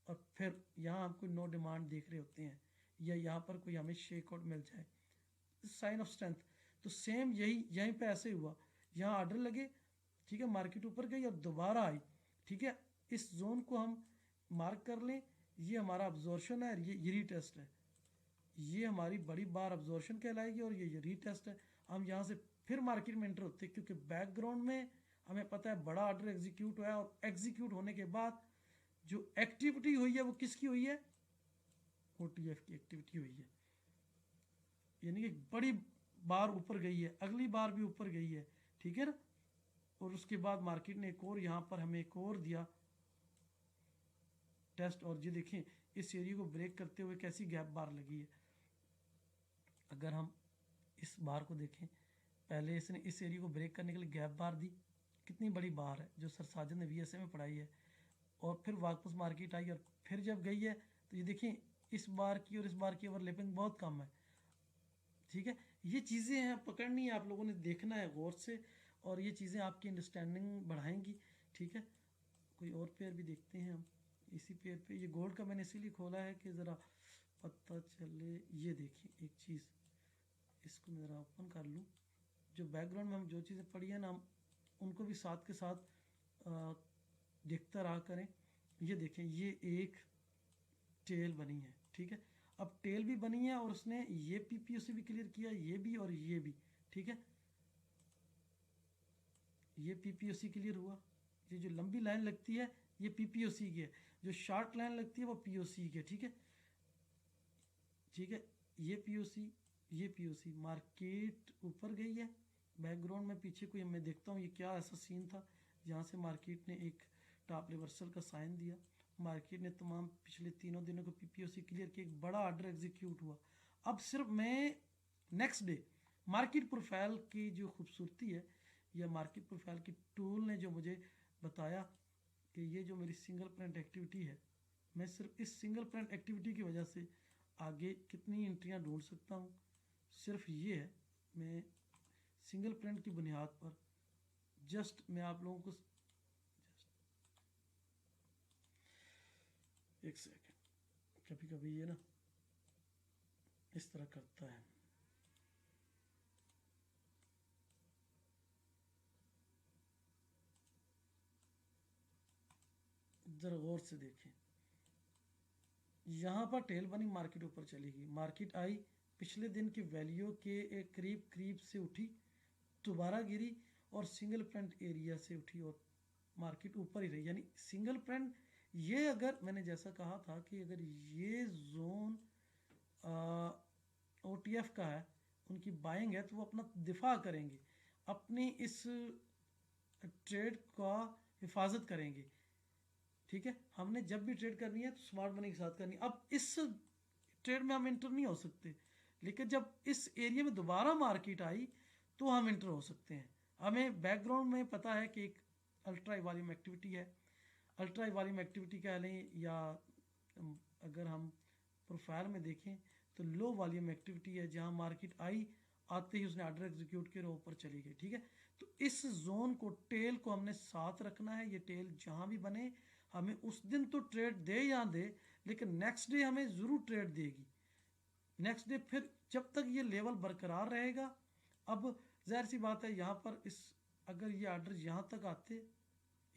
और फिर यहाँ हम कोई नो डिमांड देख रहे होते हैं, या यहाँ पर कोई हमें शेक आउट मिल जाए, साइन ऑफ स्ट्रेंथ, तो सेम यहीं पे ऐसे हुआ। यहाँ ऑर्डर लगे, ठीक है, मार्केट ऊपर गई और दोबारा आई, ठीक है। इस जोन को हम मार्क कर लें, ये हमारा अब्जॉर्शन है, ये रीटेस्ट है, ये हमारी बड़ी बार अब्जॉर्शन कहलाएगी, और ये रीटेस्ट है। हम यहाँ से फिर मार्केट में एंटर होते हैं, क्योंकि बैकग्राउंड में हमें पता है बड़ा ऑर्डर एग्जीक्यूट हुआ है, और एग्जीक्यूट होने के बाद जो एक्टिविटी हुई है वो किसकी हुई है? ओटीएफ की एक्टिविटी हुई है, यानी कि बड़ी बार ऊपर गई है, अगली बार भी ऊपर गई है, ठीक है ना। और उसके बाद मार्केट ने एक और यहाँ पर हमें एक और दिया टेस्ट, और ये देखें इस एरिया को ब्रेक करते हुए कैसी गैप बार लगी है। अगर हम इस बार को देखें, पहले इसने इस एरिया को ब्रेक करने के लिए गैप बार दी, कितनी बड़ी बार है जो सर साजिद ने VSA में पढ़ाई है, और फिर वापस मार्केट आई और फिर जब गई है तो ये देखिए इस बार की और इस बार की ओवरलैपिंग बहुत कम है। ठीक है, ये चीज़ें हैं, पकड़नी है, आप लोगों ने देखना है गौर से, और ये चीज़ें आपकी अंडरस्टैंडिंग बढ़ाएंगी। ठीक है, कोई और पेयर भी देखते हैं हम। इसी पेयर पे ये गोल्ड का मैंने इसीलिए खोला है कि ज़रा पता चले। ये देखिए एक चीज़, इसको मैं ज़रा ओपन कर लूँ। जो बैकग्राउंड में हम जो चीज़ें पढ़ी है ना, हम उनको भी साथ के साथ देखता रहा करें। ये देखें, ये एक टेल बनी है। ठीक है, अब टेल भी बनी है और उसने ये PPOC भी क्लियर किया, ये भी और ये भी। ठीक है, ये PPOC क्लियर हुआ। ये जो लंबी लाइन लगती है ये PPOC की है, जो शॉर्ट लाइन लगती है वो POC की है। ठीक है, ठीक है, ये POC, ये POC। मार्केट ऊपर गई है, बैकग्राउंड में पीछे कोई मैं देखता हूँ ये क्या ऐसा सीन था जहाँ से मार्केट ने एक टॉप रिवर्सल का साइन दिया। मार्केट ने तमाम पिछले तीनों दिनों को PPOC क्लियर किया, एक बड़ा ऑर्डर एग्जीक्यूट हुआ। अब सिर्फ मैं नेक्स्ट डे मार्केट प्रोफाइल की जो खूबसूरती है, या मार्केट प्रोफाइल की टूल ने जो मुझे बताया कि ये जो मेरी सिंगल प्रिंट एक्टिविटी है, मैं सिर्फ इस सिंगल प्रिंट एक्टिविटी की वजह से आगे कितनी एंट्रियां ढूंढ सकता हूँ, सिर्फ ये है। मैं सिंगल प्रिंट की बुनियाद पर जस्ट मैं आप लोगों को एक सेकेंड, कभी कभी ये ना इस तरह करता है। जरा गौर से देखें, यहाँ पर टेल बनी, मार्केट ऊपर चली गई, मार्केट आई, पिछले दिन की वैल्यू के एक करीब करीब से उठी, दोबारा गिरी और सिंगल प्रिंट एरिया से उठी और मार्केट ऊपर ही रही। यानी सिंगल प्रिंट, ये अगर मैंने जैसा कहा था कि अगर ये जोन OTF का है, उनकी बाइंग है, तो वो अपना दिफा करेंगे, अपनी इस ट्रेड का हिफाजत करेंगे। ठीक है, हमने जब भी ट्रेड करनी है तो स्मार्ट मनी के साथ करनी है। अब इस ट्रेड में हम इंटर नहीं हो सकते, लेकिन जब इस एरिया में दोबारा मार्केट आई तो हम इंटर हो सकते हैं। हमें बैकग्राउंड में पता है कि एक अल्ट्रा वॉल्यूम एक्टिविटी है, अल्ट्रा वॉल्यूम एक्टिविटी कह लें, या अगर हम प्रोफाइल में देखें तो लो वॉल्यूम एक्टिविटी है, जहां मार्केट आई, आते ही उसने ऑर्डर एग्जीक्यूट किया और ऊपर चली गई। ठीक है, तो इस जोन को, टेल को हमने साथ रखना है। ये टेल जहां भी बने, हमें उस दिन तो ट्रेड दे या दे, लेकिन नेक्स्ट डे हमें ज़रूर ट्रेड देगी। नेक्स्ट डे फिर जब तक ये लेवल बरकरार रहेगा। अब जाहिर सी बात है, यहाँ पर इस अगर ये ऑर्डर यहाँ तक आते,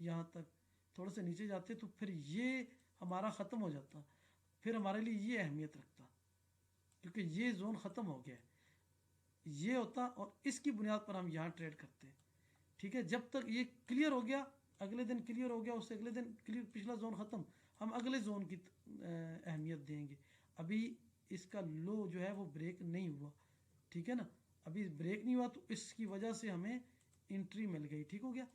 यहाँ तक थोड़े से नीचे जाते, तो फिर ये हमारा ख़त्म हो जाता, फिर हमारे लिए ये अहमियत रखता, क्योंकि ये जोन ख़त्म हो गया है, ये होता, और इसकी बुनियाद पर हम यहाँ ट्रेड करते हैं। ठीक है, जब तक ये क्लियर हो गया, अगले दिन क्लियर हो गया, उससे अगले दिन क्लियर, पिछला जोन ख़त्म, हम अगले जोन की अहमियत देंगे। अभी इसका लो जो है वो ब्रेक नहीं हुआ। ठीक है ना, अभी ब्रेक नहीं हुआ, तो इसकी वजह से हमें एंट्री मिल गई। ठीक हो गया,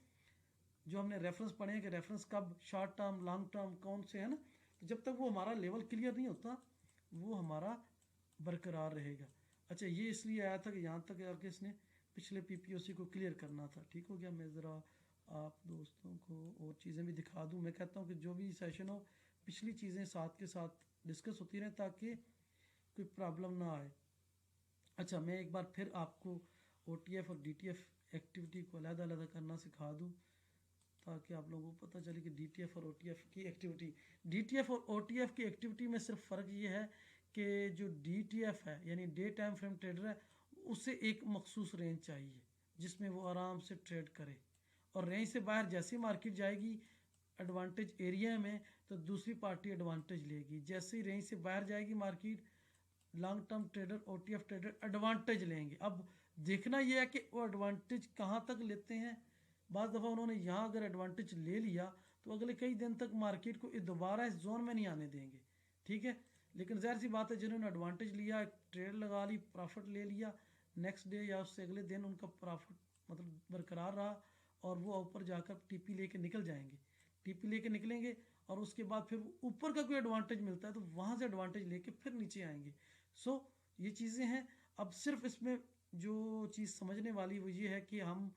जो हमने रेफरेंस पढ़े हैं कि रेफरेंस कब शॉर्ट टर्म लॉन्ग टर्म कौन से है ना, तो जब तक वो हमारा लेवल क्लियर नहीं होता वो हमारा बरकरार रहेगा। अच्छा, ये इसलिए आया था कि यहाँ तक आके इसने पिछले PPOC को क्लियर करना था। ठीक हो गया, मैं ज़रा आप दोस्तों को और चीज़ें भी दिखा दूँ। मैं कहता हूँ कि जो भी सेशन हो, पिछली चीज़ें साथ के साथ डिस्कस होती रहें ताकि कोई प्रॉब्लम ना आए। अच्छा, मैं एक बार फिर आपको OTF और DTF एक्टिविटी को अलग-अलग करना सिखा दूँ, ताकि आप लोगों को पता चले कि DTF और OTF की एक्टिविटी, DTF और OTF की एक्टिविटी में सिर्फ फ़र्क ये है कि जो DTF है यानी डे टाइम फ्रेम ट्रेडर है, उसे एक मखसूस रेंज चाहिए जिसमें वो आराम से ट्रेड करे, और रेंज से बाहर जैसी मार्केट जाएगी एडवांटेज एरिया में, तो दूसरी पार्टी एडवांटेज लेगी। जैसे ही रेंज से बाहर जाएगी market, long term trader OTF trader advantage लेंगे। अब देखना यह है कि वो एडवांटेज कहाँ तक लेते हैं। बाज़ दफ़ा उन्होंने यहाँ अगर एडवांटेज ले लिया तो अगले कई दिन तक मार्केट को दोबारा इस जोन में नहीं आने देंगे। ठीक है, लेकिन ज़ाहिर सी बात है, जिन्होंने एडवांटेज लिया, एक ट्रेड लगा ली, प्रॉफिट ले लिया, नेक्स्ट डे या उससे अगले दिन उनका प्रॉफिट मतलब बरकरार रहा, और वो ऊपर जाकर TP लेके निकल जाएंगे, TP लेके निकलेंगे, और उसके बाद फिर ऊपर का कोई एडवांटेज मिलता है तो वहाँ से एडवांटेज लेके फिर नीचे आएंगे। सो ये चीज़ें हैं। अब सिर्फ इसमें जो चीज़ समझने वाली वो ये है कि हम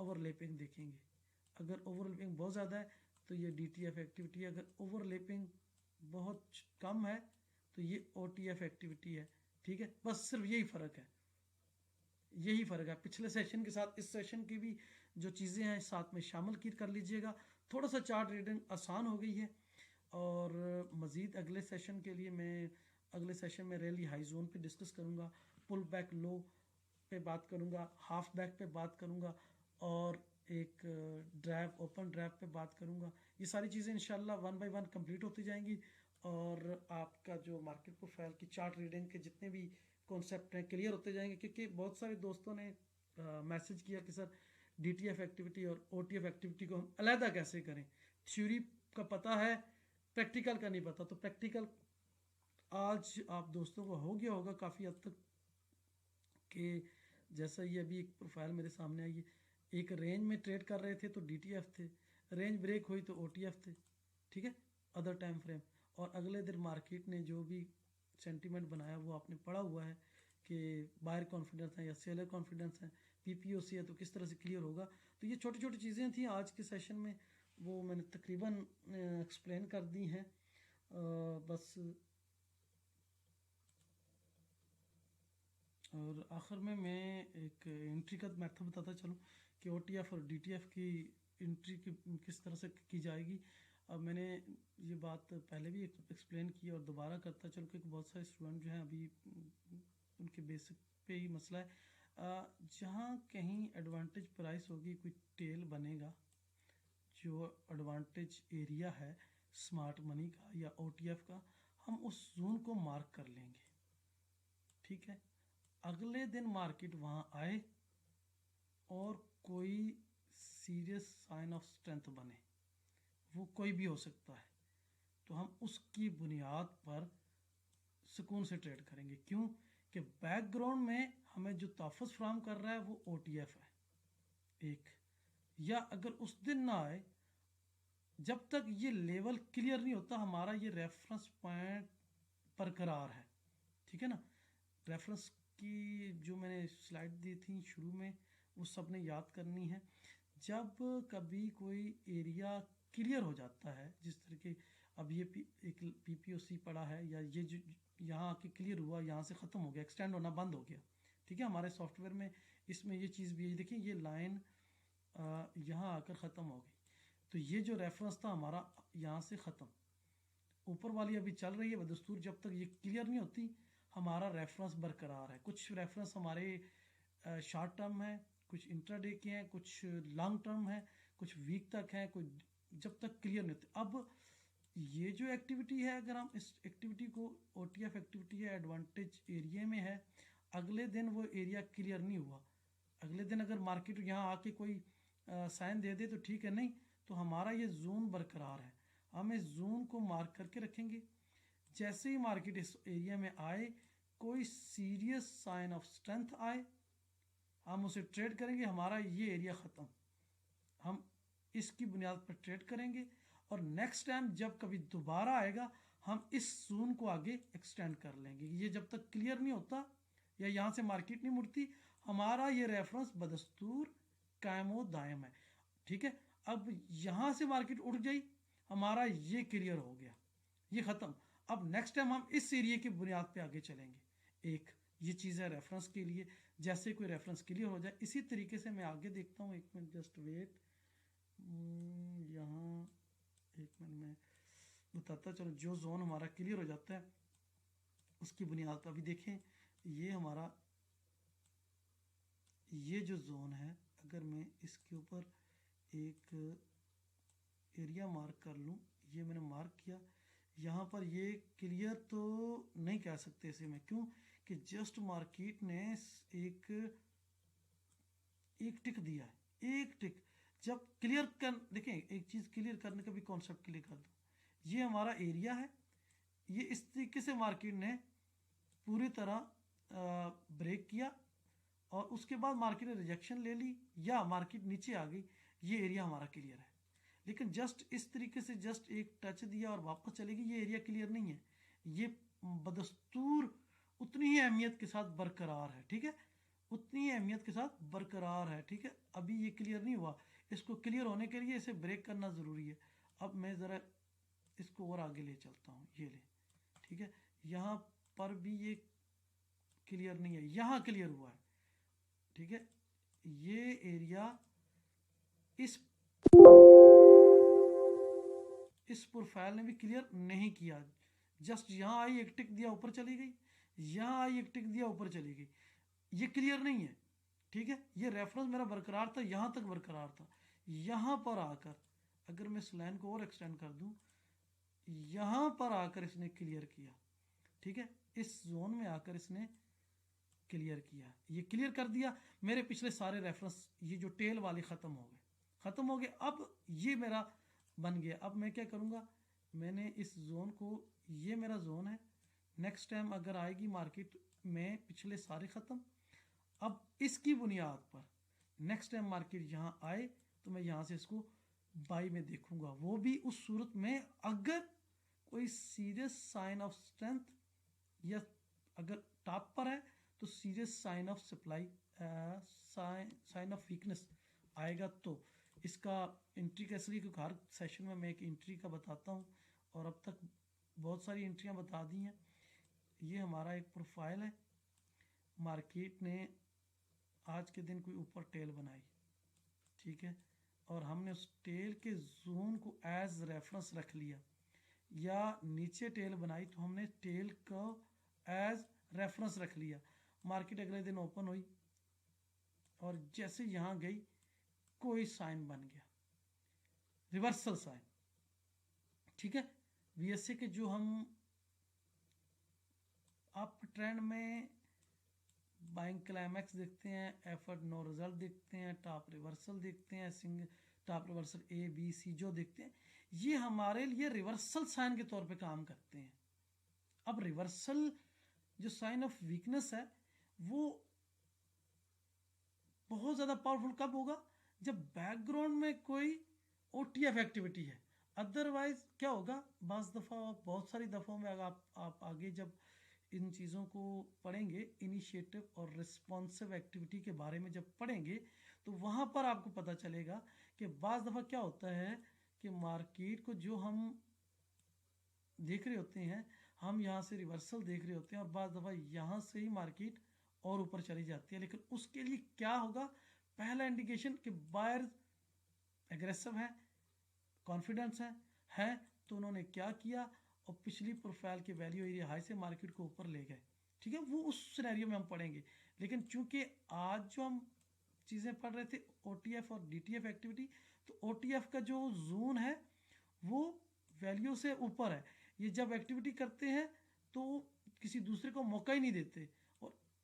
ओवरलैपिंग देखेंगे। अगर ओवरलैपिंग बहुत ज़्यादा है तो ये DTF एक्टिविटी है, अगर ओवरलैपिंग बहुत कम है तो ये OTF एक्टिविटी है। ठीक है, बस सिर्फ यही फ़र्क है, यही फ़र्क है। पिछले सेशन के साथ इस सेशन की भी जो चीज़ें हैं साथ में शामिल कर लीजिएगा। थोड़ा सा चार्ट रीडिंग आसान हो गई है। और मज़ीद अगले सेशन के लिए मैं अगले सेशन में रैली हाई जोन पे डिस्कस करूँगा, पुल बैक लो पे बात करूँगा, हाफ बैक पे बात करूँगा, और एक ड्राइव ओपन ड्राइव पे बात करूँगा। ये सारी चीज़ें इंशाल्लाह 1 बाय 1 कंप्लीट होती जाएंगी और आपका जो मार्केट प्रोफाइल की चार्ट रीडिंग के जितने भी कॉन्सेप्ट हैं क्लियर होते जाएंगे। क्योंकि बहुत सारे दोस्तों ने मैसेज किया कि सर DTF एक्टिविटी और OTF एक्टिविटी को हम अलहदा कैसे करें, थ्योरी का पता है, प्रैक्टिकल का नहीं पता। तो प्रैक्टिकल आज आप दोस्तों को हो गया होगा काफ़ी हद तक कि जैसा ये अभी एक प्रोफाइल मेरे सामने आई है, एक रेंज में ट्रेड कर रहे थे तो DTF थे, रेंज ब्रेक हुई तो OTF थे। ठीक है, अदर टाइम फ्रेम। और अगले दिन मार्केट ने जो भी सेंटीमेंट बनाया वो आपने पढ़ा हुआ है कि बायर कॉन्फिडेंस है या सेलर कॉन्फिडेंस है, PPOC है तो किस तरह से क्लियर होगा। तो ये छोटी छोटी चीज़ें थी आज के सेशन में, वो मैंने तकरीबन एक्सप्लेन कर दी हैं। बस और आखिर में मैं एक एंट्री का मेथड बताता चलूँ कि OTF और DTF की एंट्री की किस तरह से की जाएगी। अब मैंने ये बात पहले भी एक्सप्लेन की और दोबारा करता चलूँ क्योंकि बहुत सारे स्टूडेंट जो हैं अभी उनके बेसिक पे ही मसला है। जहाँ कहीं एडवांटेज प्राइस होगी, कोई टेल बनेगा, जो एडवांटेज एरिया है स्मार्ट मनी का या OTF का, हम उस जोन को मार्क कर लेंगे। ठीक है, अगले दिन मार्केट वहाँ आए और कोई सीरियस साइन ऑफ स्ट्रेंथ बने, वो कोई भी हो सकता है, तो हम उसकी बुनियाद पर सुकून से ट्रेड करेंगे। क्यों कि बैकग्राउंड में हमें जो तहफ़्फ़ुज़ फराहम कर रहा है वो OTF है एक, या अगर उस दिन ना आए, जब तक ये लेवल क्लियर नहीं होता हमारा ये रेफरेंस पॉइंट बरकरार है। ठीक है ना, रेफरेंस की जो मैंने स्लाइड दी थी शुरू में वो सब ने याद करनी है। जब कभी कोई एरिया क्लियर हो जाता है, जिस तरह के अब ये एक PPOC पड़ा है या ये जो यहाँ आके क्लियर हुआ, यहाँ से ख़त्म हो गया, एक्सटेंड होना बंद हो गया। ठीक है, हमारे सॉफ्टवेयर में इसमें ये चीज़ भी है, देखिए ये लाइन यहाँ आकर ख़त्म हो गई, तो ये जो रेफरेंस था हमारा यहाँ से ख़त्म, ऊपर वाली अभी चल रही है बदस्तूर, जब तक ये क्लियर नहीं होती हमारा रेफरेंस बरकरार है। कुछ रेफरेंस हमारे शॉर्ट टर्म है, कुछ इंट्राडे के हैं, कुछ लॉन्ग टर्म है, कुछ वीक तक है, कुछ जब तक क्लियर नहीं होते। अब ये जो एक्टिविटी है, अगर हम इस एक्टिविटी को OTF एक्टिविटी है, एडवांटेज एरिया में है, अगले दिन वो एरिया क्लियर नहीं हुआ, अगले दिन अगर मार्केट यहाँ आके कोई साइन दे दे तो ठीक है, नहीं तो हमारा ये जोन बरकरार है, हम इस जोन को मार्क करके रखेंगे। जैसे ही मार्केट इस एरिया में आए, कोई सीरियस साइन ऑफ स्ट्रेंथ आए, हम उसे ट्रेड करेंगे, हमारा ये एरिया ख़त्म, हम इसकी बुनियाद पर ट्रेड करेंगे और नेक्स्ट टाइम जब कभी दोबारा आएगा हम इस जोन को आगे एक्सटेंड कर लेंगे। ये जब तक क्लियर नहीं होता या यहाँ से मार्केट नहीं मुड़ती, हमारा ये रेफरेंस बदस्तूर कायम व दायम है। ठीक है, अब यहाँ से मार्केट उठ गई, हमारा ये क्लियर हो गया, ये ख़त्म। अब नेक्स्ट टाइम हम इस एरिया की बुनियाद पे आगे चलेंगे। एक ये चीज़ है रेफरेंस के लिए, जैसे कोई रेफरेंस क्लियर हो जाए, इसी तरीके से मैं आगे देखता हूँ। एक मिनट जस्ट वेट, यहाँ एक मिनट में बताता चलो। जो जोन हमारा क्लियर हो जाता है उसकी बुनियाद पर अभी देखें, ये हमारा ये जो जोन है, अगर मैं इसके ऊपर एक एरिया मार्क कर लूँ, ये मैंने मार्क किया, यहाँ पर ये क्लियर तो नहीं कह सकते इसे मैं, क्यों कि जस्ट मार्केट ने एक टिक दिया है, एक टिक। जब क्लियर कर देखें, एक चीज़ क्लियर करने का भी कॉन्सेप्ट क्लियर कर दो, ये हमारा एरिया है, ये इस तरीके से मार्केट ने पूरी तरह ब्रेक किया और उसके बाद मार्केट ने रिजेक्शन ले ली या मार्केट नीचे आ गई, ये एरिया हमारा क्लियर है। लेकिन जस्ट इस तरीके से जस्ट एक टच दिया और वापस चलेगी, ये एरिया क्लियर नहीं है, ये बदस्तूर उतनी ही अहमियत के साथ बरकरार है। ठीक है, उतनी अहमियत के साथ बरकरार है। ठीक है, अभी ये क्लियर नहीं हुआ, इसको क्लियर होने के लिए इसे ब्रेक करना ज़रूरी है। अब मैं ज़रा इसको और आगे ले चलता हूँ, ये ले, ठीक है, यहाँ पर भी ये क्लियर नहीं है, यहाँ क्लियर हुआ है। ठीक है, ये एरिया इस प्रोफाइल ने भी क्लियर नहीं किया, जस्ट यहाँ आई एक टिक दिया ऊपर चली गई, यहाँ आई एक टिक दिया ऊपर चली गई, ये क्लियर नहीं है। ठीक है, ये रेफरेंस मेरा बरकरार था, यहाँ तक बरकरार था, यहाँ पर आकर अगर मैं इस लाइन को और एक्सटेंड कर दूं, यहाँ पर आकर इसने क्लियर किया। ठीक है, इस जोन में आकर इसने क्लियर किया, ये क्लियर कर दिया, मेरे पिछले सारे रेफरेंस ये जो टेल वाले ख़त्म हो गए। अब ये मेरा बन गया। अब मैं क्या करूँगा, मैंने इस जोन को, ये मेरा जोन है, नेक्स्ट टाइम अगर आएगी मार्केट में पिछले सारे ख़त्म, अब इसकी बुनियाद पर नेक्स्ट टाइम मार्केट यहाँ आए तो मैं यहाँ से इसको बाई में देखूंगा, वो भी उस सूरत में अगर कोई सीरियस साइन ऑफ स्ट्रेंथ या अगर टॉप पर है तो serious sign of supply, sign of weakness आएगा। तो इसका एंट्री कैसे, क्योंकि हर सेशन में मैं एक एंट्री का बताता हूँ और अब तक बहुत सारी एंट्रियाँ बता दी हैं। ये हमारा एक प्रोफाइल है, मार्केट ने आज के दिन कोई ऊपर टेल बनाई, ठीक है, और हमने उस टेल के जोन को एज रेफरेंस रख लिया, या नीचे टेल बनाई तो हमने टेल को एज रेफरेंस रख लिया। मार्केट अगले दिन ओपन हुई और जैसे यहाँ गई कोई साइन बन गया, रिवर्सल साइन। ठीक है, बीएससी के जो हम अप ट्रेंड में बाइंग क्लाइमैक्स देखते हैं, एफर्ट नो रिजल्ट देखते हैं, टॉप रिवर्सल देखते हैं, single top reversal A B C जो देखते हैं, ये हमारे लिए रिवर्सल साइन के तौर पे काम करते हैं। अब रिवर्सल जो साइन ऑफ वीकनेस है वो बहुत ज़्यादा पावरफुल कब होगा, जब बैकग्राउंड में कोई ओटीएफ एक्टिविटी है। अदरवाइज क्या होगा, बाज़ दफ़ा, बहुत सारी दफ़ों में अगर आप आगे जब इन चीज़ों को पढ़ेंगे, इनिशिएटिव और रिस्पॉन्सिव एक्टिविटी के बारे में जब पढ़ेंगे, तो वहाँ पर आपको पता चलेगा कि बाज़ दफ़ा क्या होता है कि मार्केट को जो हम देख रहे होते हैं, हम यहाँ से रिवर्सल देख रहे होते हैं और बाज़ दफ़ा यहाँ से ही मार्केट और ऊपर चली जाती है। लेकिन उसके लिए क्या होगा, पहला इंडिकेशन कि बायर्स एग्रेसिव है, कॉन्फिडेंस है, तो उन्होंने क्या किया और पिछली प्रोफाइल के वैल्यू एरिया हाई से मार्केट को ऊपर ले गए। ठीक है, वो उस सिनेरियो में हम पढ़ेंगे। लेकिन चूंकि आज जो हम चीज़ें पढ़ रहे थे ओटीएफ और डीटीएफ एक्टिविटी, तो ओटीएफ का जो जोन है वो वैल्यू से ऊपर है, ये जब एक्टिविटी करते हैं तो किसी दूसरे को मौका ही नहीं देते,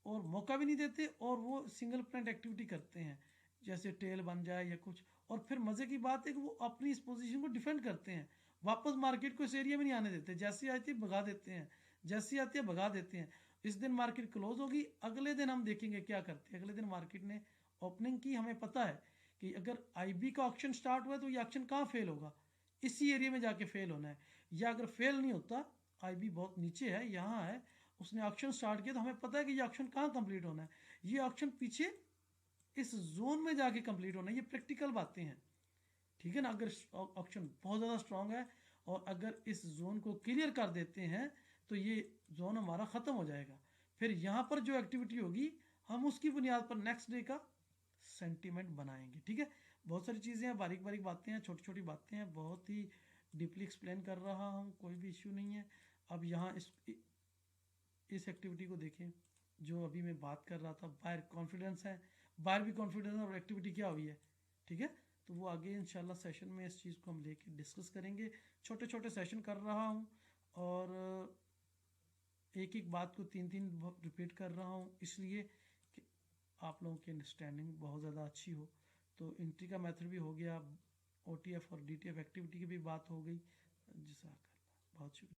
और मौका भी नहीं देते, और वो सिंगल प्वाइंट एक्टिविटी करते हैं, जैसे टेल बन जाए या कुछ। और फिर मज़े की बात है कि वो अपनी इस पोजीशन को डिफेंड करते हैं, वापस मार्केट को इस एरिया में नहीं आने देते, जैसे आती है भगा देते हैं, जैसी आती है भगा देते हैं। इस दिन मार्केट क्लोज होगी, अगले दिन हम देखेंगे क्या करते हैं। अगले दिन मार्केट ने ओपनिंग की, हमें पता है कि अगर आईबी का ऑक्शन स्टार्ट हुआ तो ये ऑक्शन कहाँ फेल होगा, इसी एरिया में जाके फेल होना है। या अगर फेल नहीं होता, आईबी बहुत नीचे है, यहाँ है, उसने ऑक्शन स्टार्ट किया, तो हमें पता है कि ये ऑक्शन कहाँ कंप्लीट होना है, ये ऑक्शन पीछे इस जोन में जाके कंप्लीट होना है। ये प्रैक्टिकल बातें हैं, ठीक है ना। अगर ऑक्शन बहुत ज़्यादा स्ट्रांग है और अगर इस जोन को क्लियर कर देते हैं तो ये जोन हमारा ख़त्म हो जाएगा। फिर यहाँ पर जो एक्टिविटी होगी हम उसकी बुनियाद पर नेक्स्ट डे का सेंटीमेंट बनाएंगे। ठीक है, बहुत सारी चीज़ें हैं, बारीक बारीक बातें हैं, छोटी छोटी बातें हैं, बहुत ही डीपली एक्सप्लेन कर रहा हूँ, कोई भी इश्यू नहीं है। अब यहाँ इस एक्टिविटी को देखें जो अभी मैं बात कर रहा था, बायर कॉन्फिडेंस है, बायर भी कॉन्फिडेंस और एक्टिविटी क्या हुई है। ठीक है, तो वो आगे इंशाल्लाह सेशन में इस चीज़ को हम लेके डिस्कस करेंगे। छोटे छोटे सेशन कर रहा हूँ और एक एक बात को तीन तीन रिपीट कर रहा हूँ, इसलिए कि आप लोगों की अंडरस्टैंडिंग बहुत ज़्यादा अच्छी हो। तो एंट्री का मेथड भी हो गया, ओटीएफ और डीटीएफ एक्टिविटी की भी बात हो गई। जज़ाकल्लाह, बहुत शुक्रिया।